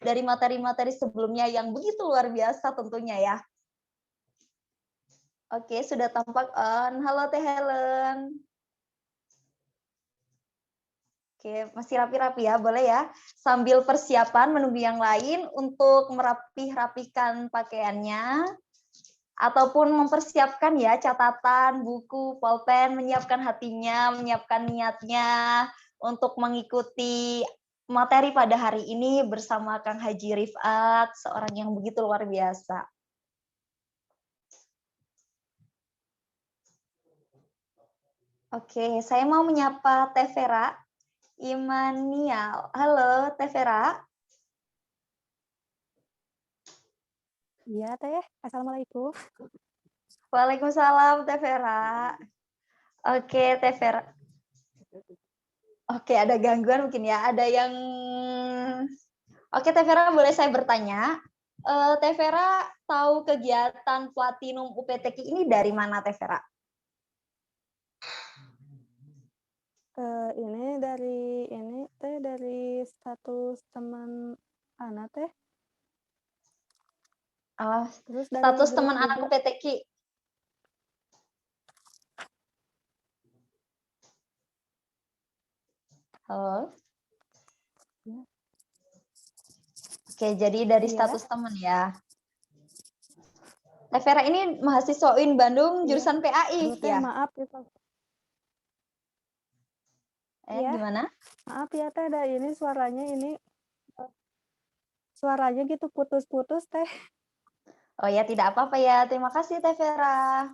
dari materi-materi sebelumnya yang begitu luar biasa tentunya ya. Oke, sudah tampak on. Halo Teh Helen. Oke, masih rapi-rapi ya, boleh ya. Sambil persiapan menunggu yang lain untuk merapih-rapihkan pakaiannya, ataupun mempersiapkan ya catatan, buku, pulpen, menyiapkan hatinya, menyiapkan niatnya untuk mengikuti materi pada hari ini bersama Kang Haji Rifat, seorang yang begitu luar biasa. Oke, saya mau menyapa Teh Vera Imanial. Halo, Teh Vera. Iya, Teh. Assalamualaikum. Waalaikumsalam, Teh Vera. Oke, Teh Vera. Oke, ada gangguan mungkin ya. Ada yang... Oke, Teh Vera, boleh saya bertanya? Teh Vera tahu kegiatan Platinum UPTQ ini dari mana, Teh Vera? Ini dari status teman anak Teh. Terus dari Status grup teman anak juga. UPTQ. Halo. Oke, jadi dari status teman ya. Teh Vera ini mahasiswa UIN Bandung jurusan PAI Teh, ya? maaf ya. Gimana? Maaf ya Teh, ada ini suaranya gitu putus-putus Teh. Oh ya, tidak apa-apa ya. Terima kasih Teh Vera.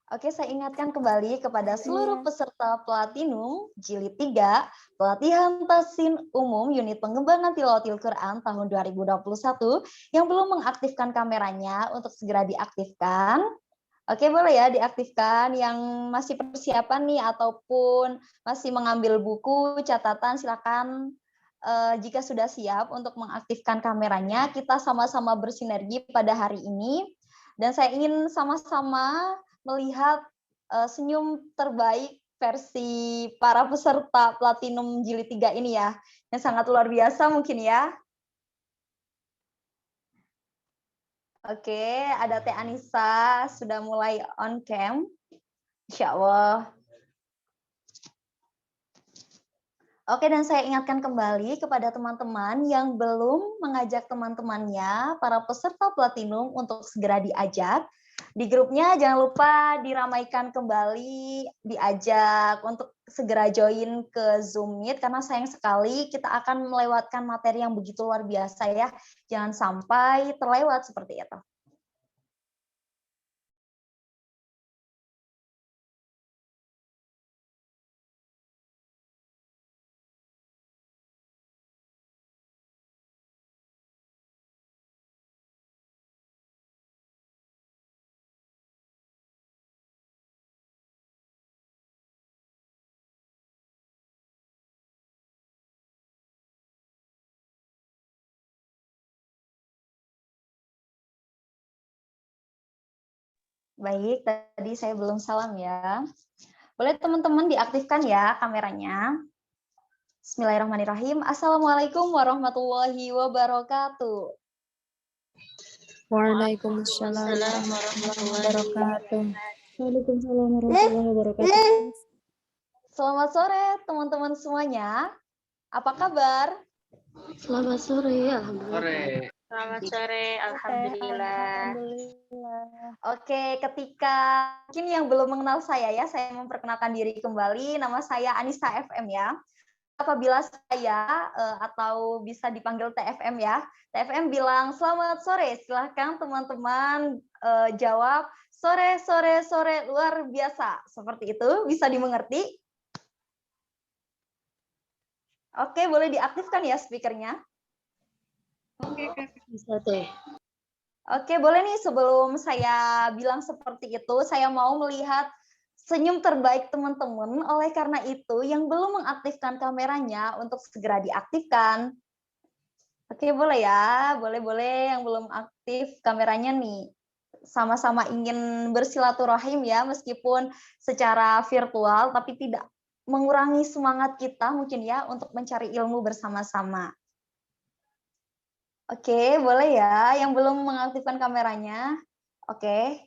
Oke, saya ingatkan kembali kepada seluruh peserta Platinum Jilid 3, Pelatihan Tahsin Umum Unit Pengembangan Tilawatil Quran tahun 2021 yang belum mengaktifkan kameranya untuk segera diaktifkan. Oke, boleh ya diaktifkan. Yang masih persiapan nih ataupun masih mengambil buku, catatan, silakan jika sudah siap untuk mengaktifkan kameranya, kita sama-sama bersinergi pada hari ini. Dan saya ingin sama-sama melihat senyum terbaik versi para peserta Platinum Jilid 3 ini ya. Yang sangat luar biasa mungkin ya. Oke, ada Teh Anissa sudah mulai on cam. Insya Allah. Oke, dan saya ingatkan kembali kepada teman-teman yang belum mengajak teman-temannya, para peserta Platinum untuk segera diajak. Di grupnya jangan lupa diramaikan kembali, diajak untuk segera join ke Zoom Meet, karena sayang sekali kita akan melewatkan materi yang begitu luar biasa ya. Jangan sampai terlewat seperti itu. Baik, tadi saya belum salam ya. Boleh teman-teman diaktifkan ya kameranya. Bismillahirrahmanirrahim. Assalamualaikum warahmatullahi wabarakatuh. Waalaikumsalam warahmatullahi wabarakatuh. Waalaikumsalam warahmatullahi wabarakatuh. Selamat sore teman-teman semuanya. Apa kabar? Selamat sore, alhamdulillah. Selamat sore, alhamdulillah. Oke, ketika mungkin yang belum mengenal saya ya, saya memperkenalkan diri kembali. Nama saya Anissa FM ya. Apabila saya atau bisa dipanggil TFM ya, TFM bilang selamat sore, silahkan teman-teman jawab sore sore sore luar biasa. Seperti itu, bisa dimengerti? Oke, boleh diaktifkan ya speakernya. Oke, bisa Teh. Oke, boleh nih sebelum saya bilang seperti itu, saya mau melihat senyum terbaik teman-teman. Oleh karena itu, yang belum mengaktifkan kameranya untuk segera diaktifkan. Oke, boleh ya. Boleh-boleh yang belum aktif kameranya nih. Sama-sama ingin bersilaturahim ya, meskipun secara virtual, tapi tidak mengurangi semangat kita mungkin ya untuk mencari ilmu bersama-sama. Oke, boleh ya yang belum mengaktifkan kameranya. Oke.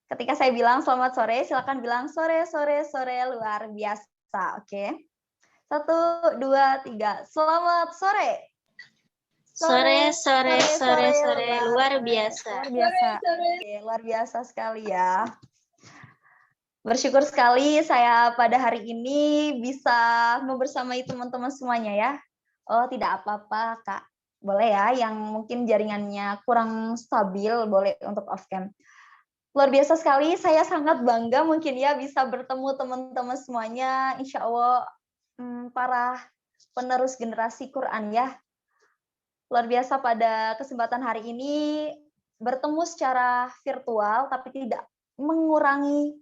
Ketika saya bilang selamat sore, silakan bilang sore, sore, sore luar biasa. Oke. 1, 2, 3. Selamat sore. Sore, sore, sore, sore, luar biasa. Luar biasa. Oke, luar biasa sekali ya. Bersyukur sekali saya pada hari ini bisa membersamai teman-teman semuanya ya. Oh, tidak apa-apa, Kak. Boleh ya, yang mungkin jaringannya kurang stabil, boleh untuk off-cam. Luar biasa sekali, saya sangat bangga mungkin ya bisa bertemu teman-teman semuanya. Insya Allah para penerus generasi Quran ya. Luar biasa pada kesempatan hari ini bertemu secara virtual, tapi tidak mengurangi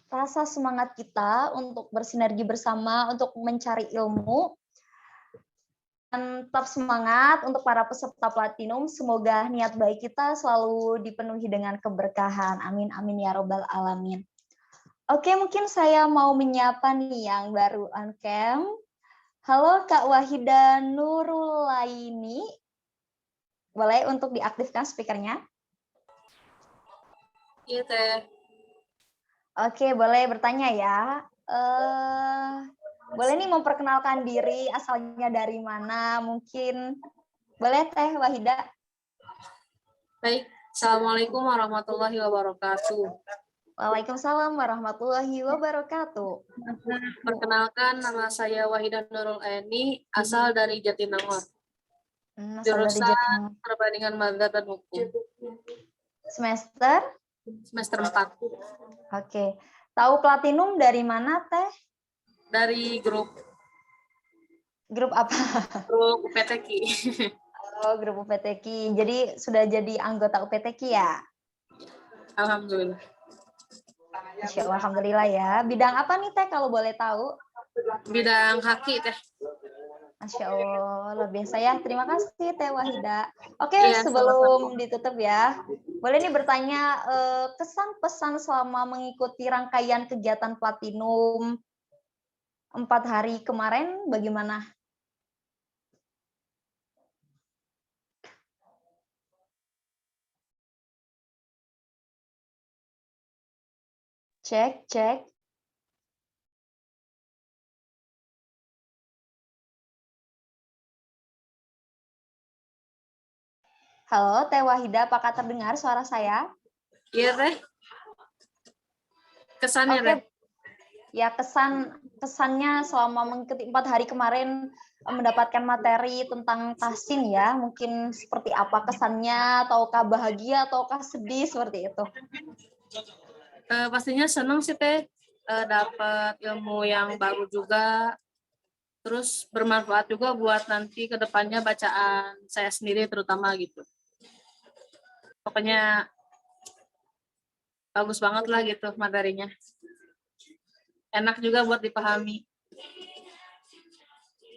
rasa semangat kita untuk bersinergi bersama, untuk mencari ilmu. Dan tetap semangat untuk para peserta Platinum. Semoga niat baik kita selalu dipenuhi dengan keberkahan. Amin, amin ya robbal alamin. Oke, mungkin saya mau menyapa nih yang baru on cam. Halo Kak Wahida Nurulaini. Boleh untuk diaktifkan speakernya? Iya, Teh. Oke, boleh bertanya ya. Boleh nih memperkenalkan diri, asalnya dari mana, mungkin boleh Teh Wahida? Baik. Assalamualaikum warahmatullahi wabarakatuh. Waalaikumsalam warahmatullahi wabarakatuh. Perkenalkan, nama saya Wahida Nurul Eni, asal dari Jatinangor. Asal dari Jurusan Jatinangor. Perbandingan Mazhab dan Hukum. Semester? Semester 4. Oke. Tahu Platinum dari mana Teh? Dari grup Grup apa? UPTQ. Oh, grup UPTQ. Jadi sudah jadi anggota UPTQ ya? Alhamdulillah. Masya Allah, alhamdulillah ya. Bidang apa nih Teh kalau boleh tahu? Bidang haki, Teh. Masya Allah, luar biasa ya. Terima kasih Teh Wahida. Oke, Iya, sebelum ditutup ya, boleh nih bertanya kesan pesan selama mengikuti rangkaian kegiatan Platinum 4 hari kemarin bagaimana? Cek, cek. Halo, Teh Wahida, apakah terdengar suara saya? Iya, Teh. Kesannya, Oke. Teh. Ya, kesannya selama mengikuti 4 hari kemarin mendapatkan materi tentang tahsin ya, mungkin seperti apa kesannya, ataukah bahagia, ataukah sedih, seperti itu. Pastinya senang sih, Teh. Dapat ilmu yang baru juga. Terus bermanfaat juga buat nanti ke depannya bacaan saya sendiri terutama gitu. Pokoknya bagus banget lah gitu materinya. Enak juga buat dipahami.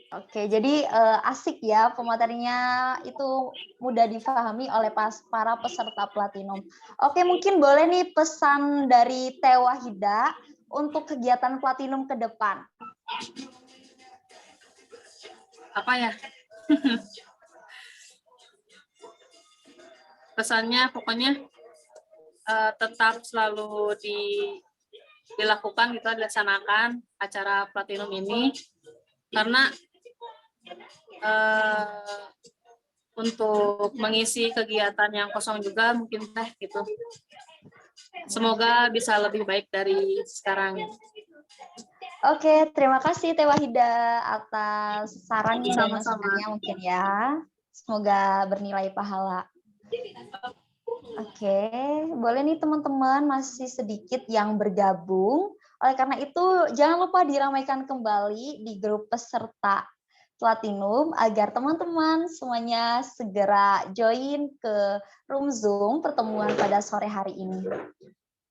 Oke, jadi asik ya pematerinya itu mudah difahami oleh para peserta Platinum. Oke, mungkin boleh nih pesan dari Teh Wahida untuk kegiatan Platinum ke depan. Apa ya? Pesannya pokoknya tetap selalu dilakukan gitu, dilaksanakan acara Platinum ini karena untuk mengisi kegiatan yang kosong juga mungkin Teh gitu. Semoga bisa lebih baik dari sekarang. Oke, terima kasih Teh Wahida atas sarannya dan masukannya mungkin ya. Semoga bernilai pahala. Oke, boleh nih teman-teman, masih sedikit yang bergabung. Oleh karena itu, jangan lupa diramaikan kembali di grup peserta Platinum agar teman-teman semuanya segera join ke room Zoom pertemuan pada sore hari ini.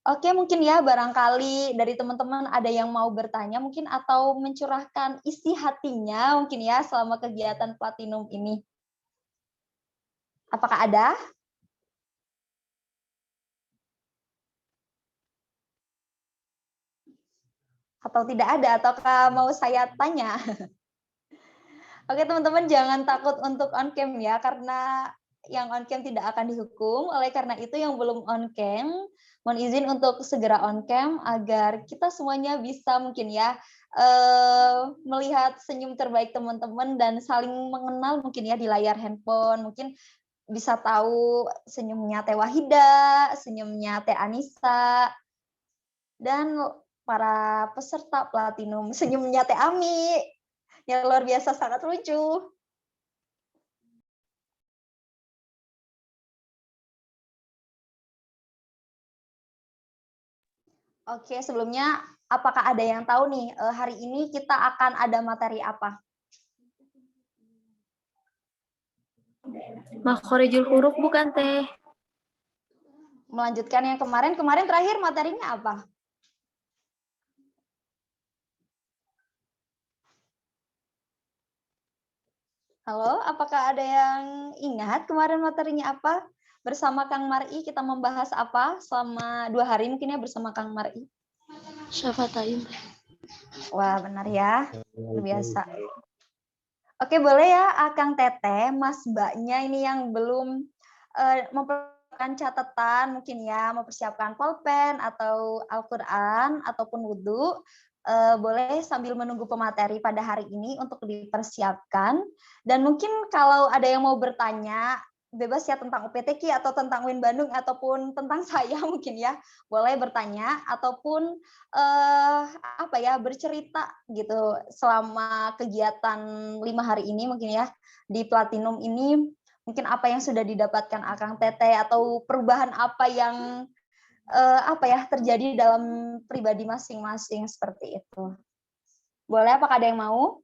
Oke, mungkin ya barangkali dari teman-teman ada yang mau bertanya mungkin atau mencurahkan isi hatinya mungkin ya selama kegiatan Platinum ini. Apakah ada? Atau tidak ada, ataukah mau saya tanya? Oke teman-teman, jangan takut untuk on cam ya, karena yang on cam tidak akan dihukum. Oleh karena itu yang belum on cam, mohon izin untuk segera on cam agar kita semuanya bisa mungkin ya melihat senyum terbaik teman-teman dan saling mengenal mungkin ya di layar handphone. Mungkin bisa tahu senyumnya Teh Wahida, senyumnya Teh Anissa, dan para peserta Platinum senyumnya Teh Ami yang luar biasa sangat lucu. Oke, sebelumnya apakah ada yang tahu nih hari ini kita akan ada materi apa? Makhorijul huruf bukan Teh? Melanjutkan yang kemarin terakhir materinya apa? Halo, apakah ada yang ingat kemarin materinya apa? Bersama Kang Mar'i kita membahas apa selama 2 hari mungkin ya bersama Kang Mar'i? Syafatain. Wah, benar ya. Luar biasa. Oke, boleh ya Kang Teteh, Mas Mbaknya ini yang belum mempersiapkan catatan mungkin ya, mempersiapkan pulpen atau Al-Qur'an ataupun wudhu, boleh sambil menunggu pemateri pada hari ini untuk dipersiapkan. Dan mungkin kalau ada yang mau bertanya, bebas ya tentang UPTQ atau tentang UIN Bandung ataupun tentang saya mungkin ya, boleh bertanya ataupun apa ya bercerita gitu selama kegiatan 5 hari ini mungkin ya di Platinum ini, mungkin apa yang sudah didapatkan Akang Teteh atau perubahan apa yang apa ya terjadi dalam pribadi masing-masing seperti itu. Boleh, apakah ada yang mau?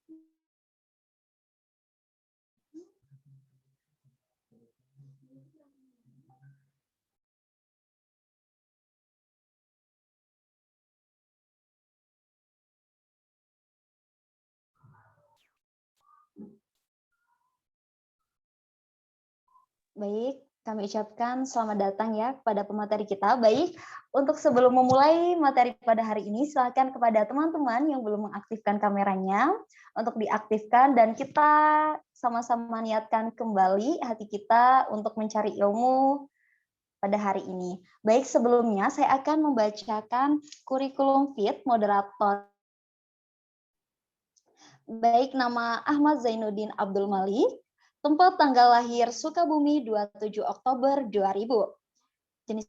Baik, kami ucapkan selamat datang ya kepada pemateri kita. Baik, untuk sebelum memulai materi pada hari ini, silakan kepada teman-teman yang belum mengaktifkan kameranya untuk diaktifkan dan kita sama-sama niatkan kembali hati kita untuk mencari ilmu pada hari ini. Baik, sebelumnya saya akan membacakan kurikulum fit moderator. Baik, nama Ahmad Zainuddin Abdul Malik. Tempat tanggal lahir Sukabumi 27 Oktober 2000. Jenis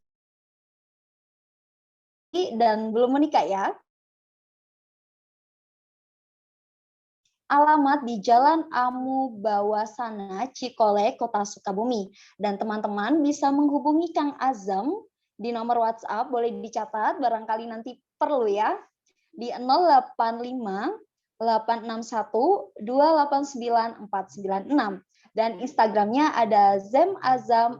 dan belum menikah ya. Alamat di Jalan Amu Bawasana, Cikole, Kota Sukabumi. Dan teman-teman bisa menghubungi Kang Azam di nomor WhatsApp, boleh dicatat barangkali nanti perlu ya, di 085 861 289 496. Dan Instagramnya ada zemazam__.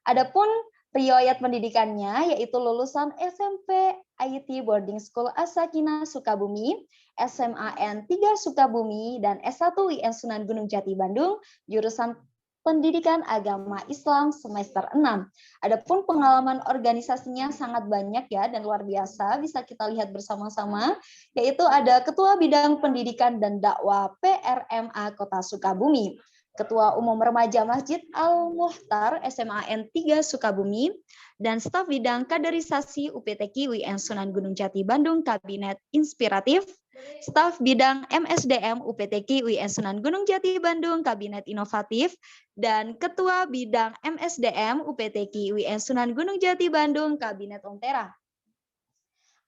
Adapun riwayat pendidikannya yaitu lulusan SMP IT Boarding School Asakina Sukabumi, SMAN 3 Sukabumi, dan S1 IN Sunan Gunung Jati Bandung, jurusan Pendidikan Agama Islam semester 6. Adapun pengalaman organisasinya sangat banyak ya dan luar biasa, bisa kita lihat bersama-sama, yaitu ada Ketua Bidang Pendidikan dan Dakwah PRMA Kota Sukabumi, Ketua Umum Remaja Masjid Al-Muhtar SMAN 3 Sukabumi, dan staf bidang kaderisasi UPTQ UIN Sunan Gunung Jati Bandung Kabinet Inspiratif, staf bidang MSDM UPTQ UIN Sunan Gunung Jati Bandung Kabinet Inovatif, dan Ketua Bidang MSDM UPTQ UIN Sunan Gunung Jati Bandung Kabinet Ontera.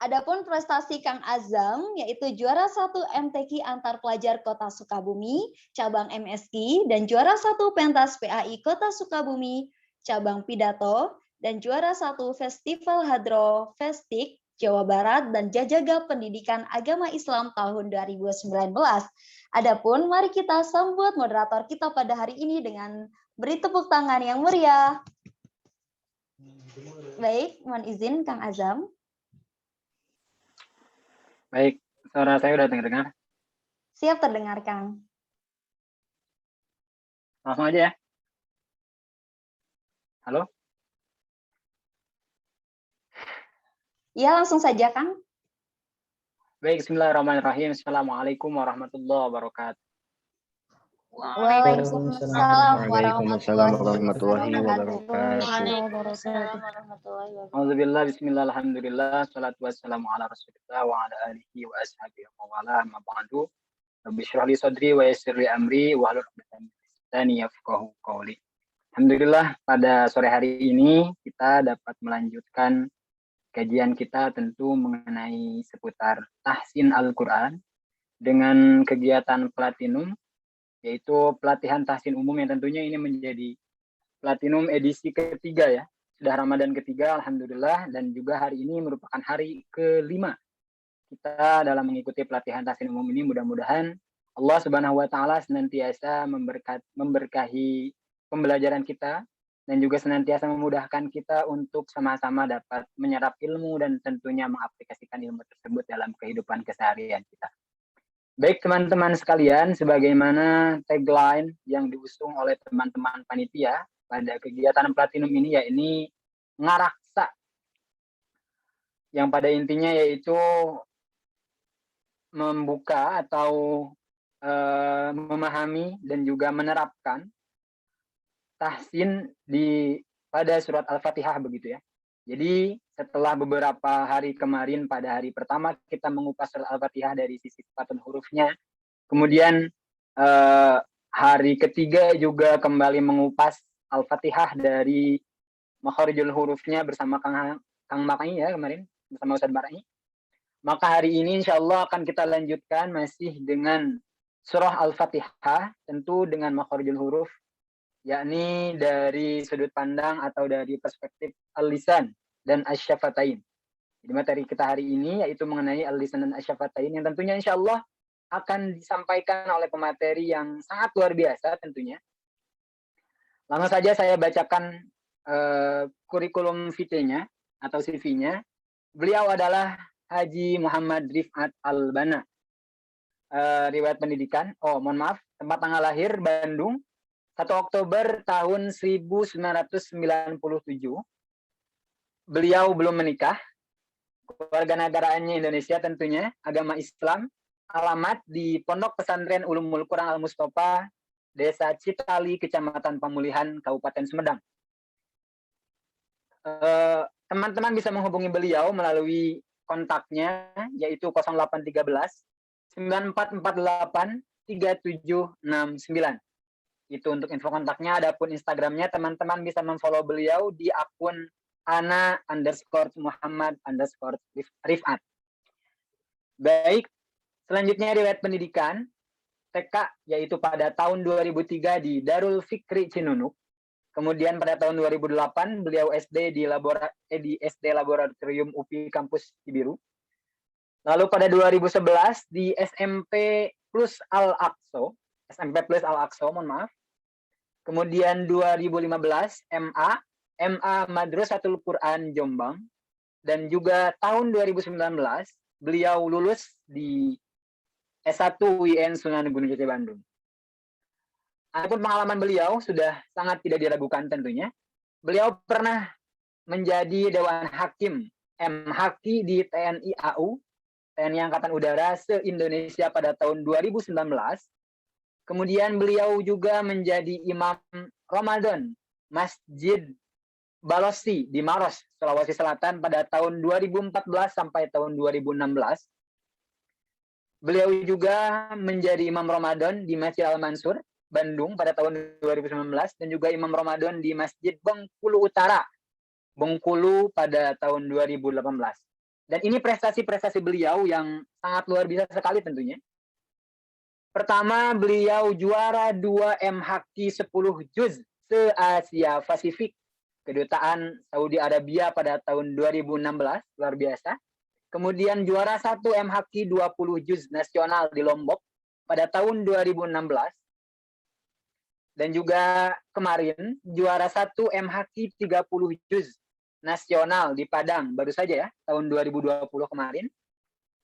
Adapun prestasi Kang Azam yaitu juara 1 MTQ antar pelajar Kota Sukabumi, cabang MSI, dan juara 1 pentas PAI Kota Sukabumi, cabang pidato, dan juara 1 Festival Hadro Festik Jawa Barat dan Jajaga Pendidikan Agama Islam tahun 2019. Adapun mari kita sambut moderator kita pada hari ini dengan beri tepuk tangan yang meriah. Baik, mohon izin Kang Azam. Baik, suara saya udah terdengar? Siap terdengar, Kang. Langsung aja ya. Halo? Ya, langsung saja, Kang. Baik, bismillahirrahmanirrahim. Assalamualaikum warahmatullahi wabarakatuh. Waalaikumsalam Waalaikumsalam warahmatullahi warahmatullahi wabarakatuh. wabarakatuh. Waalaikumsalam warahmatullahi wabarakatuh. Alhamdulillah, bismillah, alhamdulillah, salatu wassalamu ala rasulillah wa ala alihi wa ashabihi wa wala amma ba'du. Rabbi syrah li sadri wa yassir li amri wa hlul 'uqdatam min lisani yafqahu qawli. Alhamdulillah, pada sore hari ini kita dapat melanjutkan kajian kita tentu mengenai seputar tahsin Al-Quran dengan kegiatan Platinum, yaitu pelatihan tahsin umum yang tentunya ini menjadi Platinum edisi ketiga ya. Sudah Ramadan ketiga, alhamdulillah, dan juga hari ini merupakan hari kelima kita dalam mengikuti pelatihan tahsin umum ini. Mudah-mudahan Allah Subhanahu wa taala senantiasa memberkahi pembelajaran kita dan juga senantiasa memudahkan kita untuk sama-sama dapat menyerap ilmu dan tentunya mengaplikasikan ilmu tersebut dalam kehidupan keseharian kita. Baik teman-teman sekalian, sebagaimana tagline yang diusung oleh teman-teman panitia pada kegiatan Platinum ini, yakni ngaraksa, yang pada intinya yaitu membuka atau memahami dan juga menerapkan tahsin pada surat Al-Fatihah begitu ya. Jadi setelah beberapa hari kemarin, pada hari pertama kita mengupas surat Al-Fatihah dari sisi patun hurufnya. Kemudian hari ketiga juga kembali mengupas Al-Fatihah dari makharijul hurufnya bersama Kang Makai ya kemarin, bersama Ustadz Marai. Maka hari ini insya Allah akan kita lanjutkan masih dengan surah Al-Fatihah, tentu dengan makharijul huruf, yakni dari sudut pandang atau dari perspektif al-lisan dan asyafatain. Jadi materi kita hari ini yaitu mengenai al-lisan dan asyafatain yang tentunya insya Allah akan disampaikan oleh pemateri yang sangat luar biasa tentunya. Langsung saja saya bacakan kurikulum vitae-nya atau CV-nya. Beliau adalah Haji Muhammad Rifat Albana. Riwayat pendidikan, mohon maaf, tempat tanggal lahir Bandung, 1 Oktober tahun 1997. Beliau belum menikah. Kewarganegaraannya Indonesia tentunya, agama Islam. Alamat di Pondok Pesantren Ulumul Quran Al-Mustofa, Desa Citali, Kecamatan Pamulihan, Kabupaten Sumedang. Teman-teman bisa menghubungi beliau melalui kontaknya, yaitu 0813 9448 3769. Itu untuk info kontaknya. Adapun Instagramnya, teman-teman bisa memfollow beliau di akun ana_Muhammad_Rifat. Baik, selanjutnya riwayat pendidikan TK, yaitu pada tahun 2003 di Darul Fikri Cinunuk. Kemudian pada tahun 2008 beliau SD di SD Laboratorium UPI Kampus Cibiru. Lalu pada 2011 di SMP Plus Al-Aqsa, mohon maaf. Kemudian 2015 MA Madrasatul Quran Jombang, dan juga tahun 2019 beliau lulus di S1 UIN Sunan Gunung Jati Bandung. Adapun pengalaman beliau sudah sangat tidak diragukan tentunya. Beliau pernah menjadi Dewan Hakim MHaqi di TNI AU, TNI Angkatan Udara se-Indonesia pada tahun 2019. Kemudian beliau juga menjadi imam Ramadan Masjid Balosi di Maros, Sulawesi Selatan pada tahun 2014 sampai tahun 2016. Beliau juga menjadi imam Ramadan di Masjid Al-Mansur, Bandung pada tahun 2019, dan juga imam Ramadan di Masjid Bengkulu Utara, Bengkulu pada tahun 2018. Dan ini prestasi-prestasi beliau yang sangat luar biasa sekali tentunya. Pertama, beliau juara 2 MHaqi 10 juz se-Asia Pasifik, Kedutaan Saudi Arabia pada tahun 2016, luar biasa. Kemudian juara 1 MHaqi 20 juz nasional di Lombok pada tahun 2016. Dan juga kemarin juara 1 MHaqi 30 juz nasional di Padang, baru saja ya, tahun 2020 kemarin.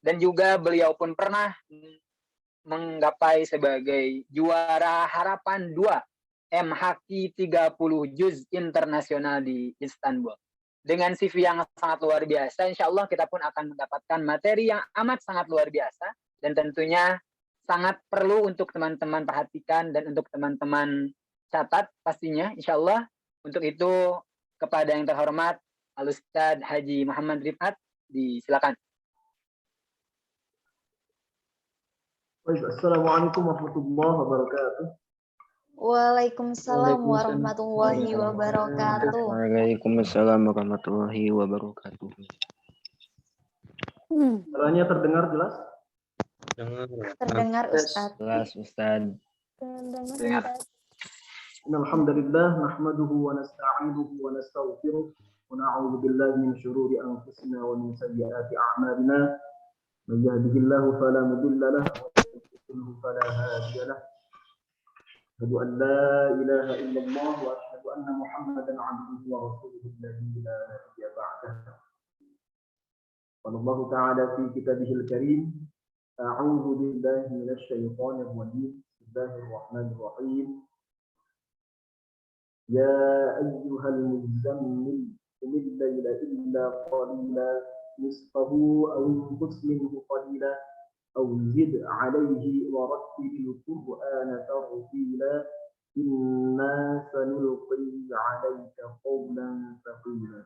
Dan juga beliau pun pernah menggapai sebagai juara harapan 2 MHaqi 30 juz internasional di Istanbul. dengan CV yang sangat luar biasa, insya Allah kita pun akan mendapatkan materi yang amat sangat luar biasa dan tentunya sangat perlu untuk teman-teman perhatikan dan untuk teman-teman catat pastinya, insya Allah. Untuk itu kepada yang terhormat Al-Ustadz Haji Muhammad Rifat, disilakan. Assalamualaikum warahmatullahi wabarakatuh. Waalaikumsalam warahmatullahi wabarakatuh. Waalaikumsalam warahmatullahi wabarakatuh. Suaranya terdengar jelas? Terdengar Ustadz. Jelas Ustadz. Dengar. Alhamdulillah nahmaduhu wa nasta'inuhu wa nastaghfiruh wa na'udzu billahi min syururi anfusina wa min sayyiati a'malina. Man yahdihillahu fala mudilla lahu wa man yudlil fala hadiya lahu. Asyhadu an la ilaha illallah wa asyhadu anna Muhammadan 'abduhu wa rasuluhu alladzi la nabiyya ba'dahu. Qala Allah ta'ala fi kitabihil karim, a'udzu billahi minasy syaithanir rajim. Bismillahir rahmanir rahim. Ya ayyuhal muzammil qum al-laila illa qalila nisfahu aw inqus minhu qalila aw zid 'alayhi wa rattilil qur'ana tartila inna sanulqi 'alayka qawlan thaqila.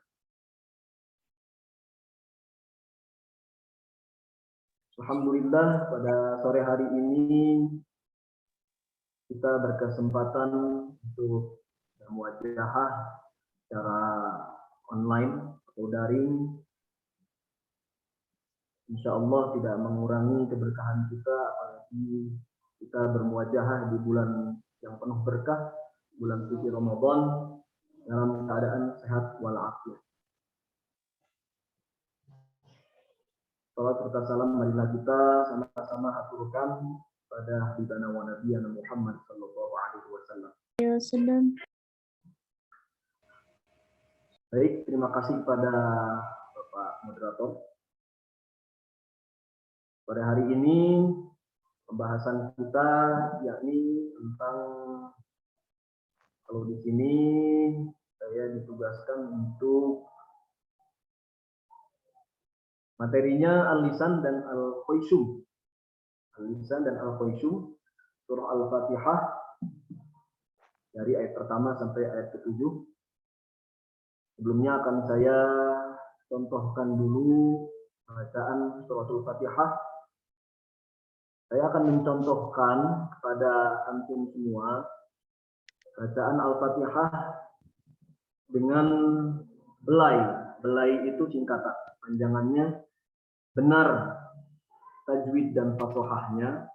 Alhamdulillah pada sore hari ini kita berkesempatan untuk bermuajahah secara online atau daring. Insya Allah tidak mengurangi keberkahan kita, apalagi kita bermuajahah di bulan yang penuh berkah, bulan suci Ramadan, dalam keadaan sehat walafiat. Salat serta salam marilah kita sama-sama haturkan pada habibana wa nabiyana Muhammad sallallahu alaihi wasallam. Baik, terima kasih kepada Bapak Moderator. Pada hari ini pembahasan kita yakni tentang, kalau di sini saya ditugaskan untuk materinya Al-Lisan dan Al-Khusyum. Al-Lisan dan Al-Khusyum, surah Al-Fatihah dari ayat pertama sampai ayat ke-7. Sebelumnya akan saya contohkan dulu bacaan surah Al-Fatihah. Saya akan mencontohkan kepada antum semua bacaan Al-Fatihah dengan belai. Belai itu singkatan, panjangannya benar tajwid dan fasohahnya,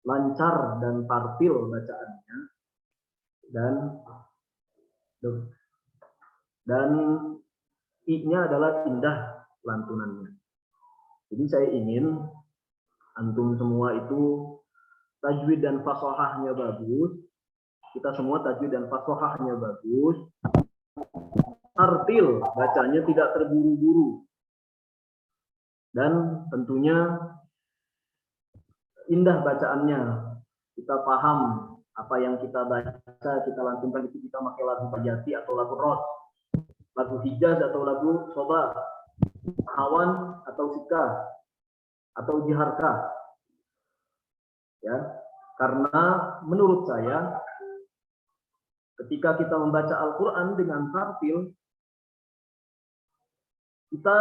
lancar dan tartil bacaannya, dan i-nya adalah indah lantunannya. Jadi saya ingin antum semua itu tajwid dan fasohahnya bagus, kita semua tajwid dan fasohahnya bagus, tartil bacanya tidak terburu-buru, dan tentunya indah bacaannya. Kita paham apa yang kita baca, kita lantunkan itu, kita pakai lagu Bajati atau lagu Ros, lagu Hijaz atau lagu Soba, Hawan atau Sika atau Jiharka. Ya, karena menurut saya ketika kita membaca Al-Qur'an dengan tartil, kita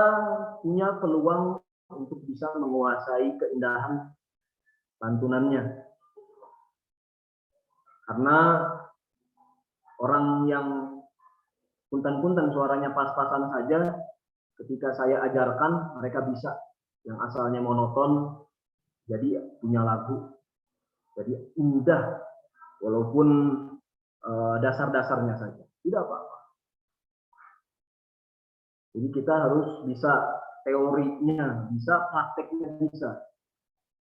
punya peluang untuk bisa menguasai keindahan lantunannya. Karena orang yang punten-punten suaranya pas-pasan saja, ketika saya ajarkan mereka bisa. Yang asalnya monoton jadi punya lagu, jadi indah walaupun dasar-dasarnya saja, tidak apa-apa. Jadi kita harus bisa teorinya, bisa prakteknya bisa.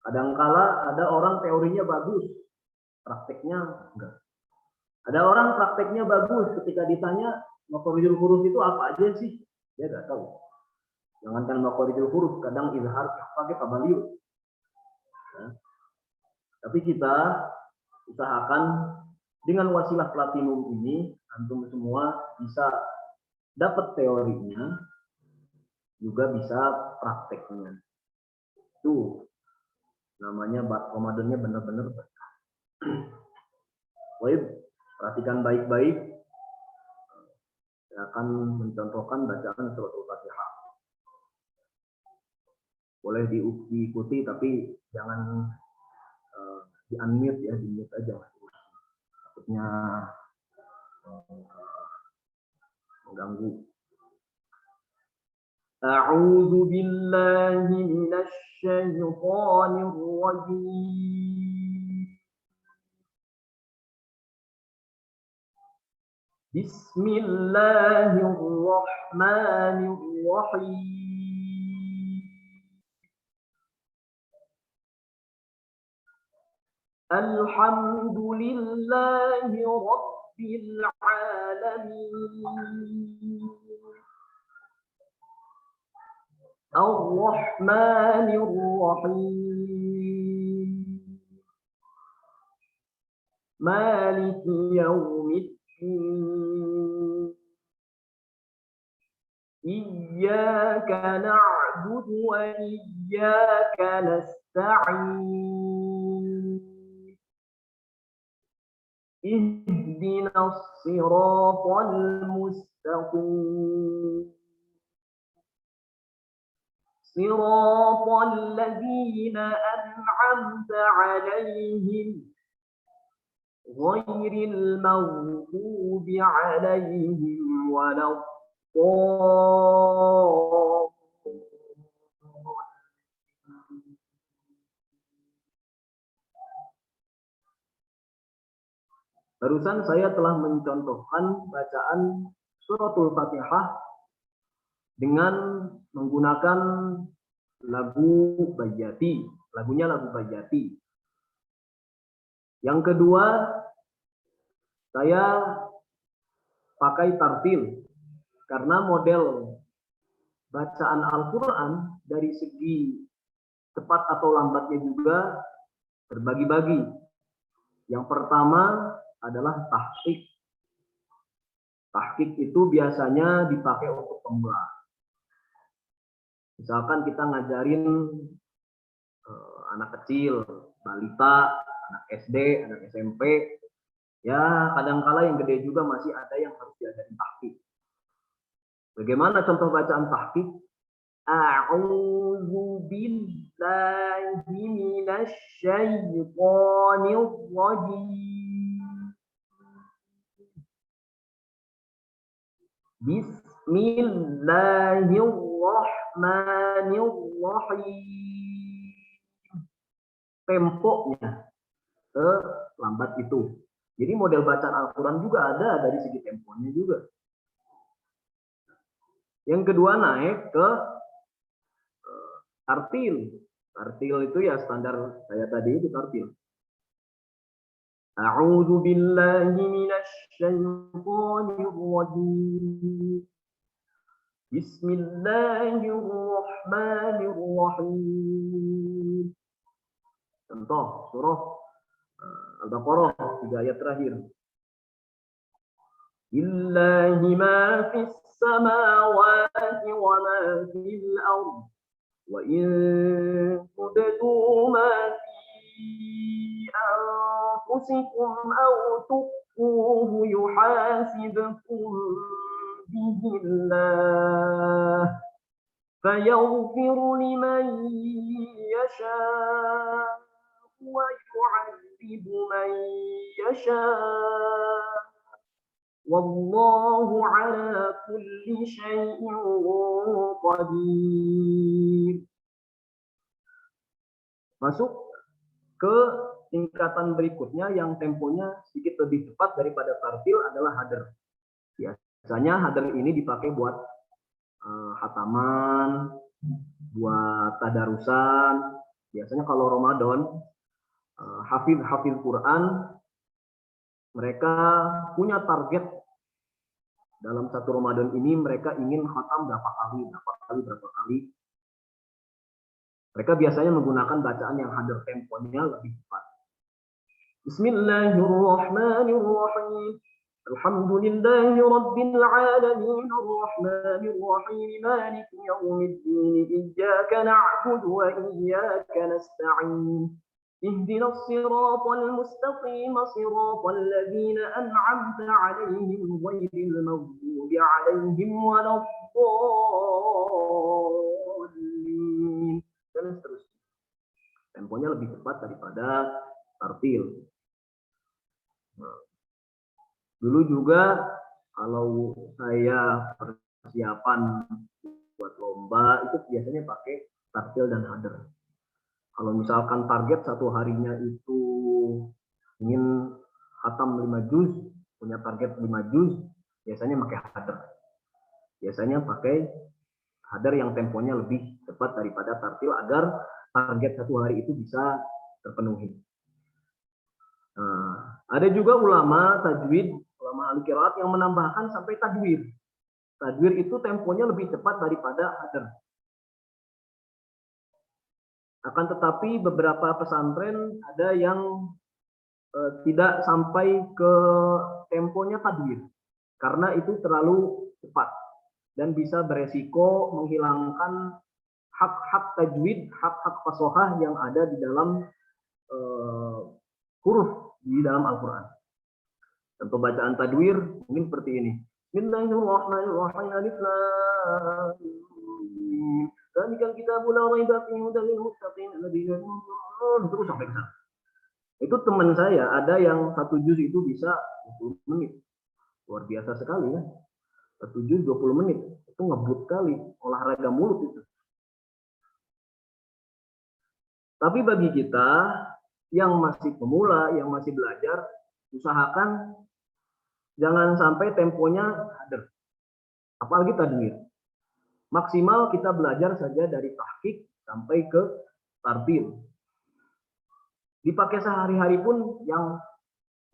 Kadangkala ada orang teorinya bagus, prakteknya enggak. Ada orang prakteknya bagus, ketika ditanya makhorijul huruf itu apa aja sih, dia enggak tahu. Jangankan makhorijul huruf, kadang izhar pakai tabaliut. Ya. Tapi kita usahakan dengan wasilah platinum ini, antum semua bisa dapat teorinya, juga bisa prakteknya. Itu namanya Ramadannya benar-benar berkah. Baik, perhatikan baik-baik. Saya akan mencontohkan bacaan surat Al-Fatihah. Boleh diikuti tapi jangan di-unmute ya, di-mute aja. Takutnya mengganggu. A'udzu billahi minasy syaithanir rajim. Bismillahirrahmanirrahim. Alhamdulillahi rabbil alamin. Ar-Rahmanir Rahim. Maliki yaumiddin. Iyyaka na'budu wa iyyaka nasta'in. Ihdinas siratal mustaqim. صراط الذين أنعمت عليهم غير المغضوب عليهم ولا الضالين. Barusan saya telah mencontohkan bacaan suratul Fatihah dengan menggunakan lagu Baijati, lagunya lagu Baijati. Yang kedua, saya pakai tartil karena model bacaan Al-Quran dari segi cepat atau lambatnya juga berbagi-bagi. Yang pertama adalah tahqiq. Tahqiq itu biasanya dipakai untuk pemula. Misalkan kita ngajarin anak kecil, balita, anak SD, anak SMP, ya kadangkala yang gede juga masih ada yang harus diajarin tahqiq. Bagaimana contoh bacaan tahqiq? A'udzu billahi minasy syaithanir rajim. Bismillahirrahmanirrahim. Temponya lambat itu. Jadi model bacaan Al-Quran juga ada dari segi temponya juga. Yang kedua naik ke tartil. Tartil itu ya standar saya tadi itu tartil. A'udzu billahi minasy syaithanir rajim. Bismillahirrahmanirrahim. Contoh surah Al-Baqarah 3 ayat terakhir. Lillahi ma fis samawati wa ma fil ardh wa in tubdu ma fi anfusikum aw tukhfuhu yuhasibkum bihillah fayaghfiru liman yasha wa yu'adzibu man yasha wallahu ala kulli syai'in qadir. Masuk ke tingkatan berikutnya yang temponya sedikit lebih cepat daripada tartil adalah hadar. Biasanya hadar ini dipakai buat khataman, buat tadarusan. Biasanya kalau Ramadan, hafiz Quran, mereka punya target dalam satu Ramadan ini mereka ingin khatam berapa kali. Mereka biasanya menggunakan bacaan yang hadar temponya lebih cepat. Bismillahirrahmanirrahim. Alhamdulillahi Rabbil Alamin Ar-Rahmanir Rahim Maliki Yawmiddin Iyyaka na'budu wa iyyaka nasta'in اهدنا الصراط المستقيم صراط الذين أنعمت عليهم غير المغضوب عليهم ولا الضالين. Dan seterusnya. Temponya lebih cepat daripada tartil. Nah, dulu juga kalau saya persiapan buat lomba itu biasanya pakai tartil dan hader. Kalau misalkan target satu harinya itu ingin khatam 5 juz, punya target 5 juz, biasanya pakai hader. Biasanya pakai hader yang temponya lebih cepat daripada tartil agar target satu hari itu bisa terpenuhi. Nah, ada juga ulama tajwid, ulama ahli qiraat yang menambahkan sampai tadwir. Tadwir itu temponya lebih cepat daripada hader. Akan tetapi beberapa pesantren ada yang tidak sampai ke temponya tadwir karena itu terlalu cepat dan bisa beresiko menghilangkan hak-hak tajwid, hak-hak fasohah yang ada di dalam huruf di dalam Al-Quran. Dan pembacaan tadwir mungkin seperti ini. Bismillahirrahmanirrahim. Alif lam mim. Dzalikal kitabu la raiba fihi hudal lil muttaqin alladzina terus sampai ke sana. Itu teman saya ada yang 1 juz itu bisa 20 menit. Luar biasa sekali ya. 1 juz 20 menit. Itu ngebut kali olahraga mulut itu. Tapi bagi kita yang masih pemula, yang masih belajar, usahakan jangan sampai temponya hader. Apalagi tadwir. Maksimal kita belajar saja dari tahqiq sampai ke tartil. Dipakai sehari-hari pun yang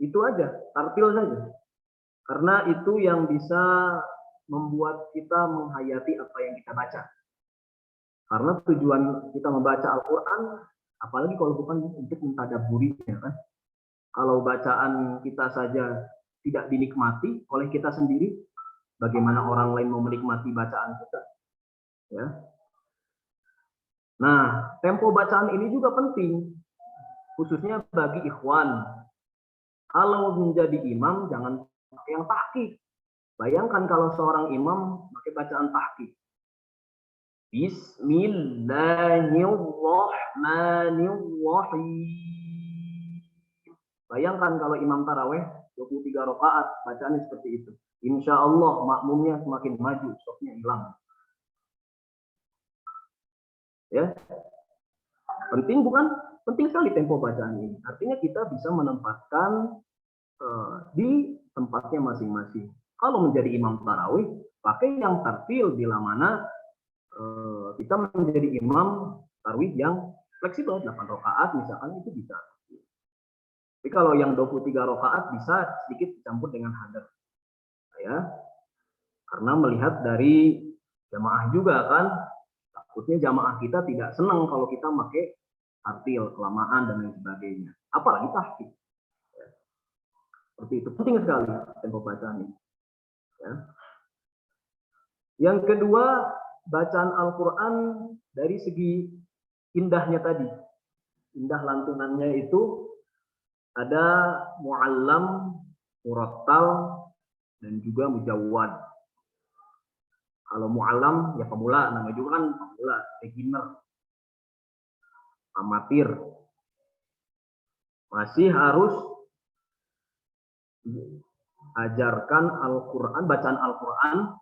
itu aja, tartil saja. Karena itu yang bisa membuat kita menghayati apa yang kita baca. Karena tujuan kita membaca Al-Quran, apalagi kalau bukan untuk mentadabburinya kan. Kalau bacaan kita saja tidak dinikmati oleh kita sendiri, bagaimana orang lain mau menikmati bacaan kita? Ya. Nah, tempo bacaan ini juga penting, khususnya bagi ikhwan. Kalau menjadi imam, jangan pakai yang tahqiq. Bayangkan kalau seorang imam pakai bacaan tahqiq. Bismillahirrahmanirrahim. Bayangkan kalau imam taraweh 23 rakaat bacaannya seperti itu. Insya Allah makmumnya semakin maju, stopnya hilang. Ya, penting bukan? Penting sekali tempo bacaan ini. Artinya kita bisa menempatkan di tempatnya masing-masing. Kalau menjadi imam tarawih, pakai yang tartil bila mana kita menjadi imam tarawih yang fleksibel, 8 rakaat misalkan itu bisa. Tapi kalau yang 23 rakaat bisa sedikit dicampur dengan hadir. Ya, karena melihat dari jamaah juga kan. Takutnya jamaah kita tidak senang kalau kita pakai tartil, kelamaan dan lain sebagainya. Apalagi tahqiq. Ya. Seperti itu penting sekali tempo bacaan ini. Ya. Yang kedua, bacaan Al-Quran dari segi indahnya tadi. Indah lantunannya itu ada mu'allam, murattal, dan juga mujawwad. Kalau mu'alam ya pemula, namanya juga kan pemula, beginner, amatir. Masih harus ajarkan Al-Quran, bacaan Al-Quran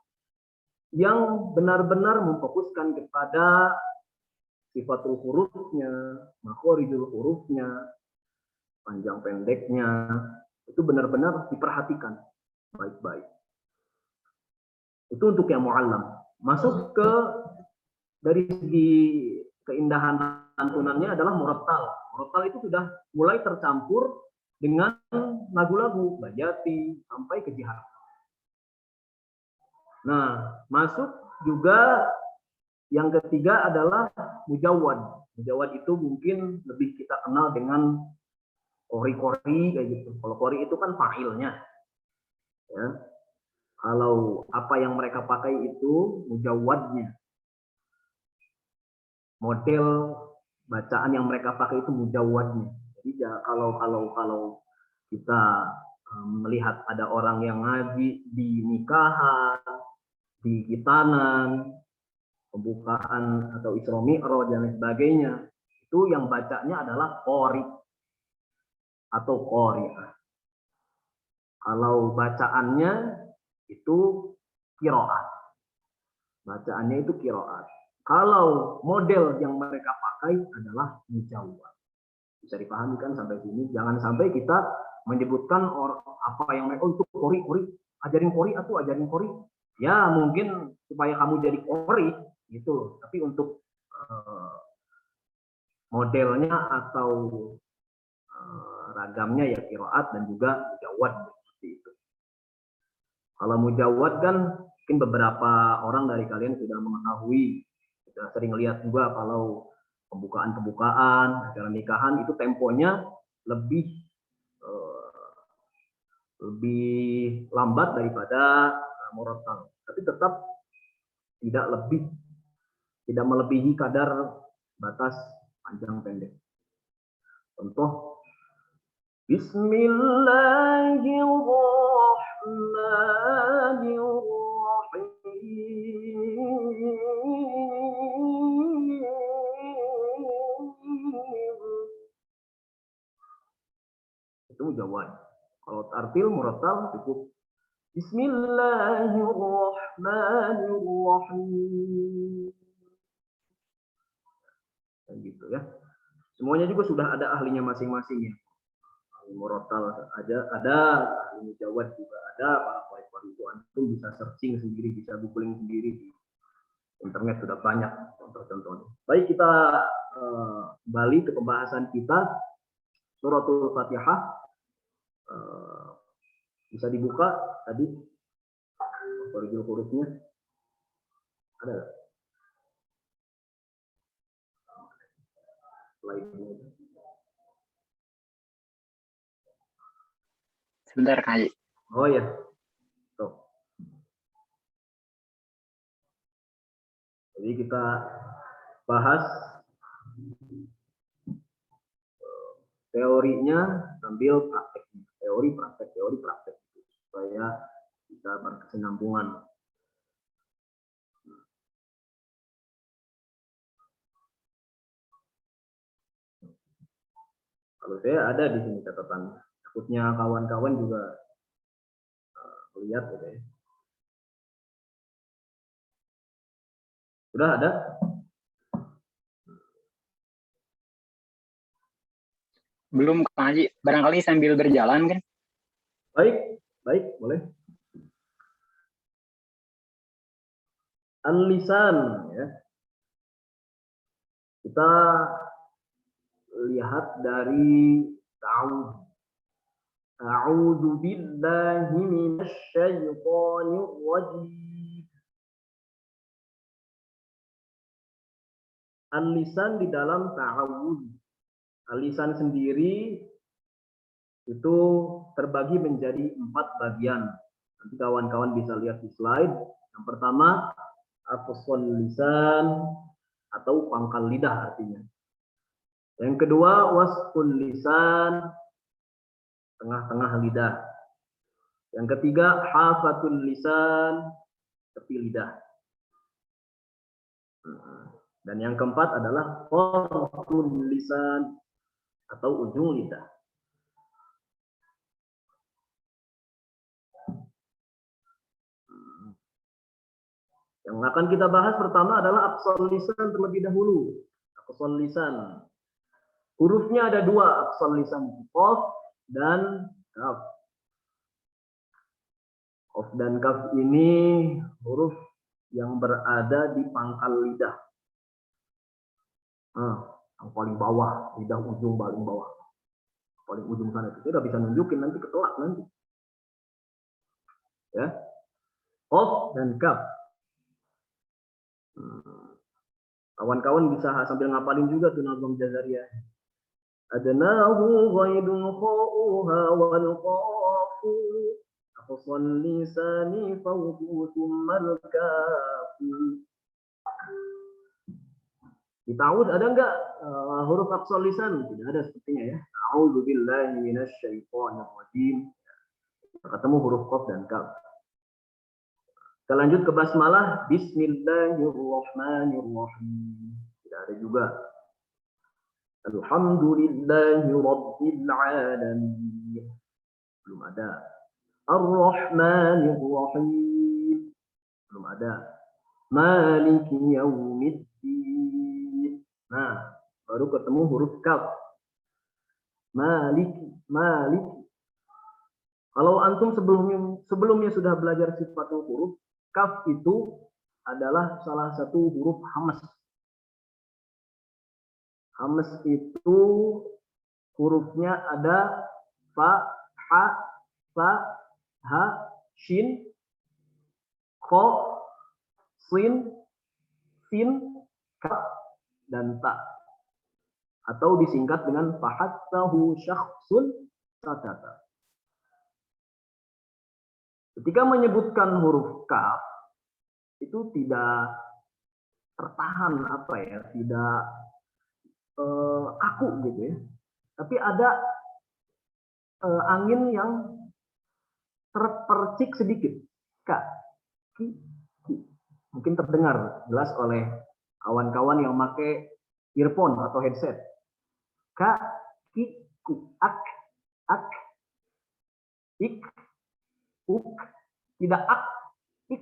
yang benar-benar memfokuskan kepada sifatul hurufnya, makhorijul hurufnya, panjang pendeknya, itu benar-benar diperhatikan baik-baik. Itu untuk yang mu'allam. Masuk ke dari segi keindahan lantunannya adalah murattal. Murattal itu sudah mulai tercampur dengan lagu-lagu Bajati sampai ke Jihad. Nah, masuk juga yang ketiga adalah mujawwad. Mujawwad itu mungkin lebih kita kenal dengan qori-qori kayak gitu. Kalau qori itu kan fa'ilnya. Ya. Kalau apa yang mereka pakai itu mujawadnya, model bacaan yang mereka pakai itu mujawadnya. Jadi ya, kalau kita melihat ada orang yang ngaji di nikahan, di khitanan, pembukaan atau Isra Mi'raj dan lain sebagainya, itu yang bacanya adalah qori atau qori'ah. Kalau bacaannya itu qiraat. Bacaannya itu qiraat. Kalau model yang mereka pakai adalah mujawwad. Bisa dipahami kan sampai sini? Jangan sampai kita menyebutkan apa yang mereka itu qori, ajarin qori atau ajarin qori. Ya mungkin supaya kamu jadi qori gitu. Tapi untuk modelnya atau ragamnya ya qiraat dan juga mujawwad seperti itu. Kalau mujawwad kan mungkin beberapa orang dari kalian sudah mengetahui, sudah sering lihat juga kalau pembukaan, acara nikahan itu temponya lebih lambat daripada murattal, tapi tetap tidak melebihi kadar batas panjang pendek. Contoh, Bismillahirrahmanirrahim. Itu mujawwad. Kalau tartil murattal cukup Bismillahirrahmanirrahim. Dan gitu ya. Semuanya juga sudah ada ahlinya masing-masing ya. Ahli murattal aja ada, ahli mujawwad juga ada. Para qori itu antum bisa searching sendiri, bisa googling sendiri di internet, sudah banyak contoh-contohnya. Baik, kita balik ke pembahasan kita suratul Fatihah. Bisa dibuka tadi huruf-hurufnya ada slide-nya. Sebentar Kak. Oh ya. Tuh. Jadi kita bahas teorinya sambil prakteknya. Teori praktek supaya bisa berkesinambungan. Kalau saya ada di sini catatan. Takutnya kawan-kawan juga lihat gitu ya. Sudah ada? Belum Kak Haji, barangkali sambil berjalan kan? Baik, boleh. Al-lisan ya. Kita lihat dari ta'awudz. A'udzu billahi minasy syaithanir rajim. Al-lisan di dalam ta'awudz. Al-lisan sendiri itu terbagi menjadi 4 bagian. Nanti kawan-kawan bisa lihat di slide. Yang pertama, aqsal lisan atau pangkal lidah artinya. Yang kedua, wasful lisan, tengah-tengah lidah. Yang ketiga, hafatul lisan, tepi lidah. Dan yang keempat adalah qarful lisan atau ujung lidah. Yang akan kita bahas pertama adalah aqsal lisan terlebih dahulu. Aqsal lisan. Hurufnya ada 2 aqsal lisan, qaf dan kaf. Qaf dan kaf ini huruf yang berada di pangkal lidah. Yang paling bawah, lidah ujung paling bawah. Paling ujung sana itu kita bisa nunjukin nanti ketelak nanti. Ya. Qaf dan kaf. Kawan-kawan bisa sambil ngapalin juga tuh nazam jazariyah. Adnahu ghaidun kha'uha wal qafu. Apa aqsal lisani fawqu thummal kafu. Di ta'awudz ada enggak huruf aqsal lisan? Tidak ada sepertinya ya. A'udzu billahi minasy syaithanir rajim. Ketemu huruf qaf dan kaf. Kita lanjut ke basmalah. Bismillahirrahmanirrahim. Tidak ada juga. Alhamdulillahi rabbil alamin. Belum ada. Ar-Rahmanir-Rahim. Belum ada. Maliki yaumiddin. Nah, baru ketemu huruf kaf. Maliki, maliki. Kalau antum sebelumnya sudah belajar sifatul huruf, kaf itu adalah salah satu huruf hamz. Hamz itu hurufnya ada fa, ha, sa, ha, shin, ko, sin, kaf, dan ta. Atau disingkat dengan fahattahu syakhsun sakata. Ketika menyebutkan huruf kaf, itu tidak tertahan tidak kaku gitu ya. Tapi ada angin yang terpercik sedikit. Ka, ki, ku. Mungkin terdengar jelas oleh kawan-kawan yang pakai earphone atau headset. Ka, ki, ku, ak, ik, tidak ak, ik,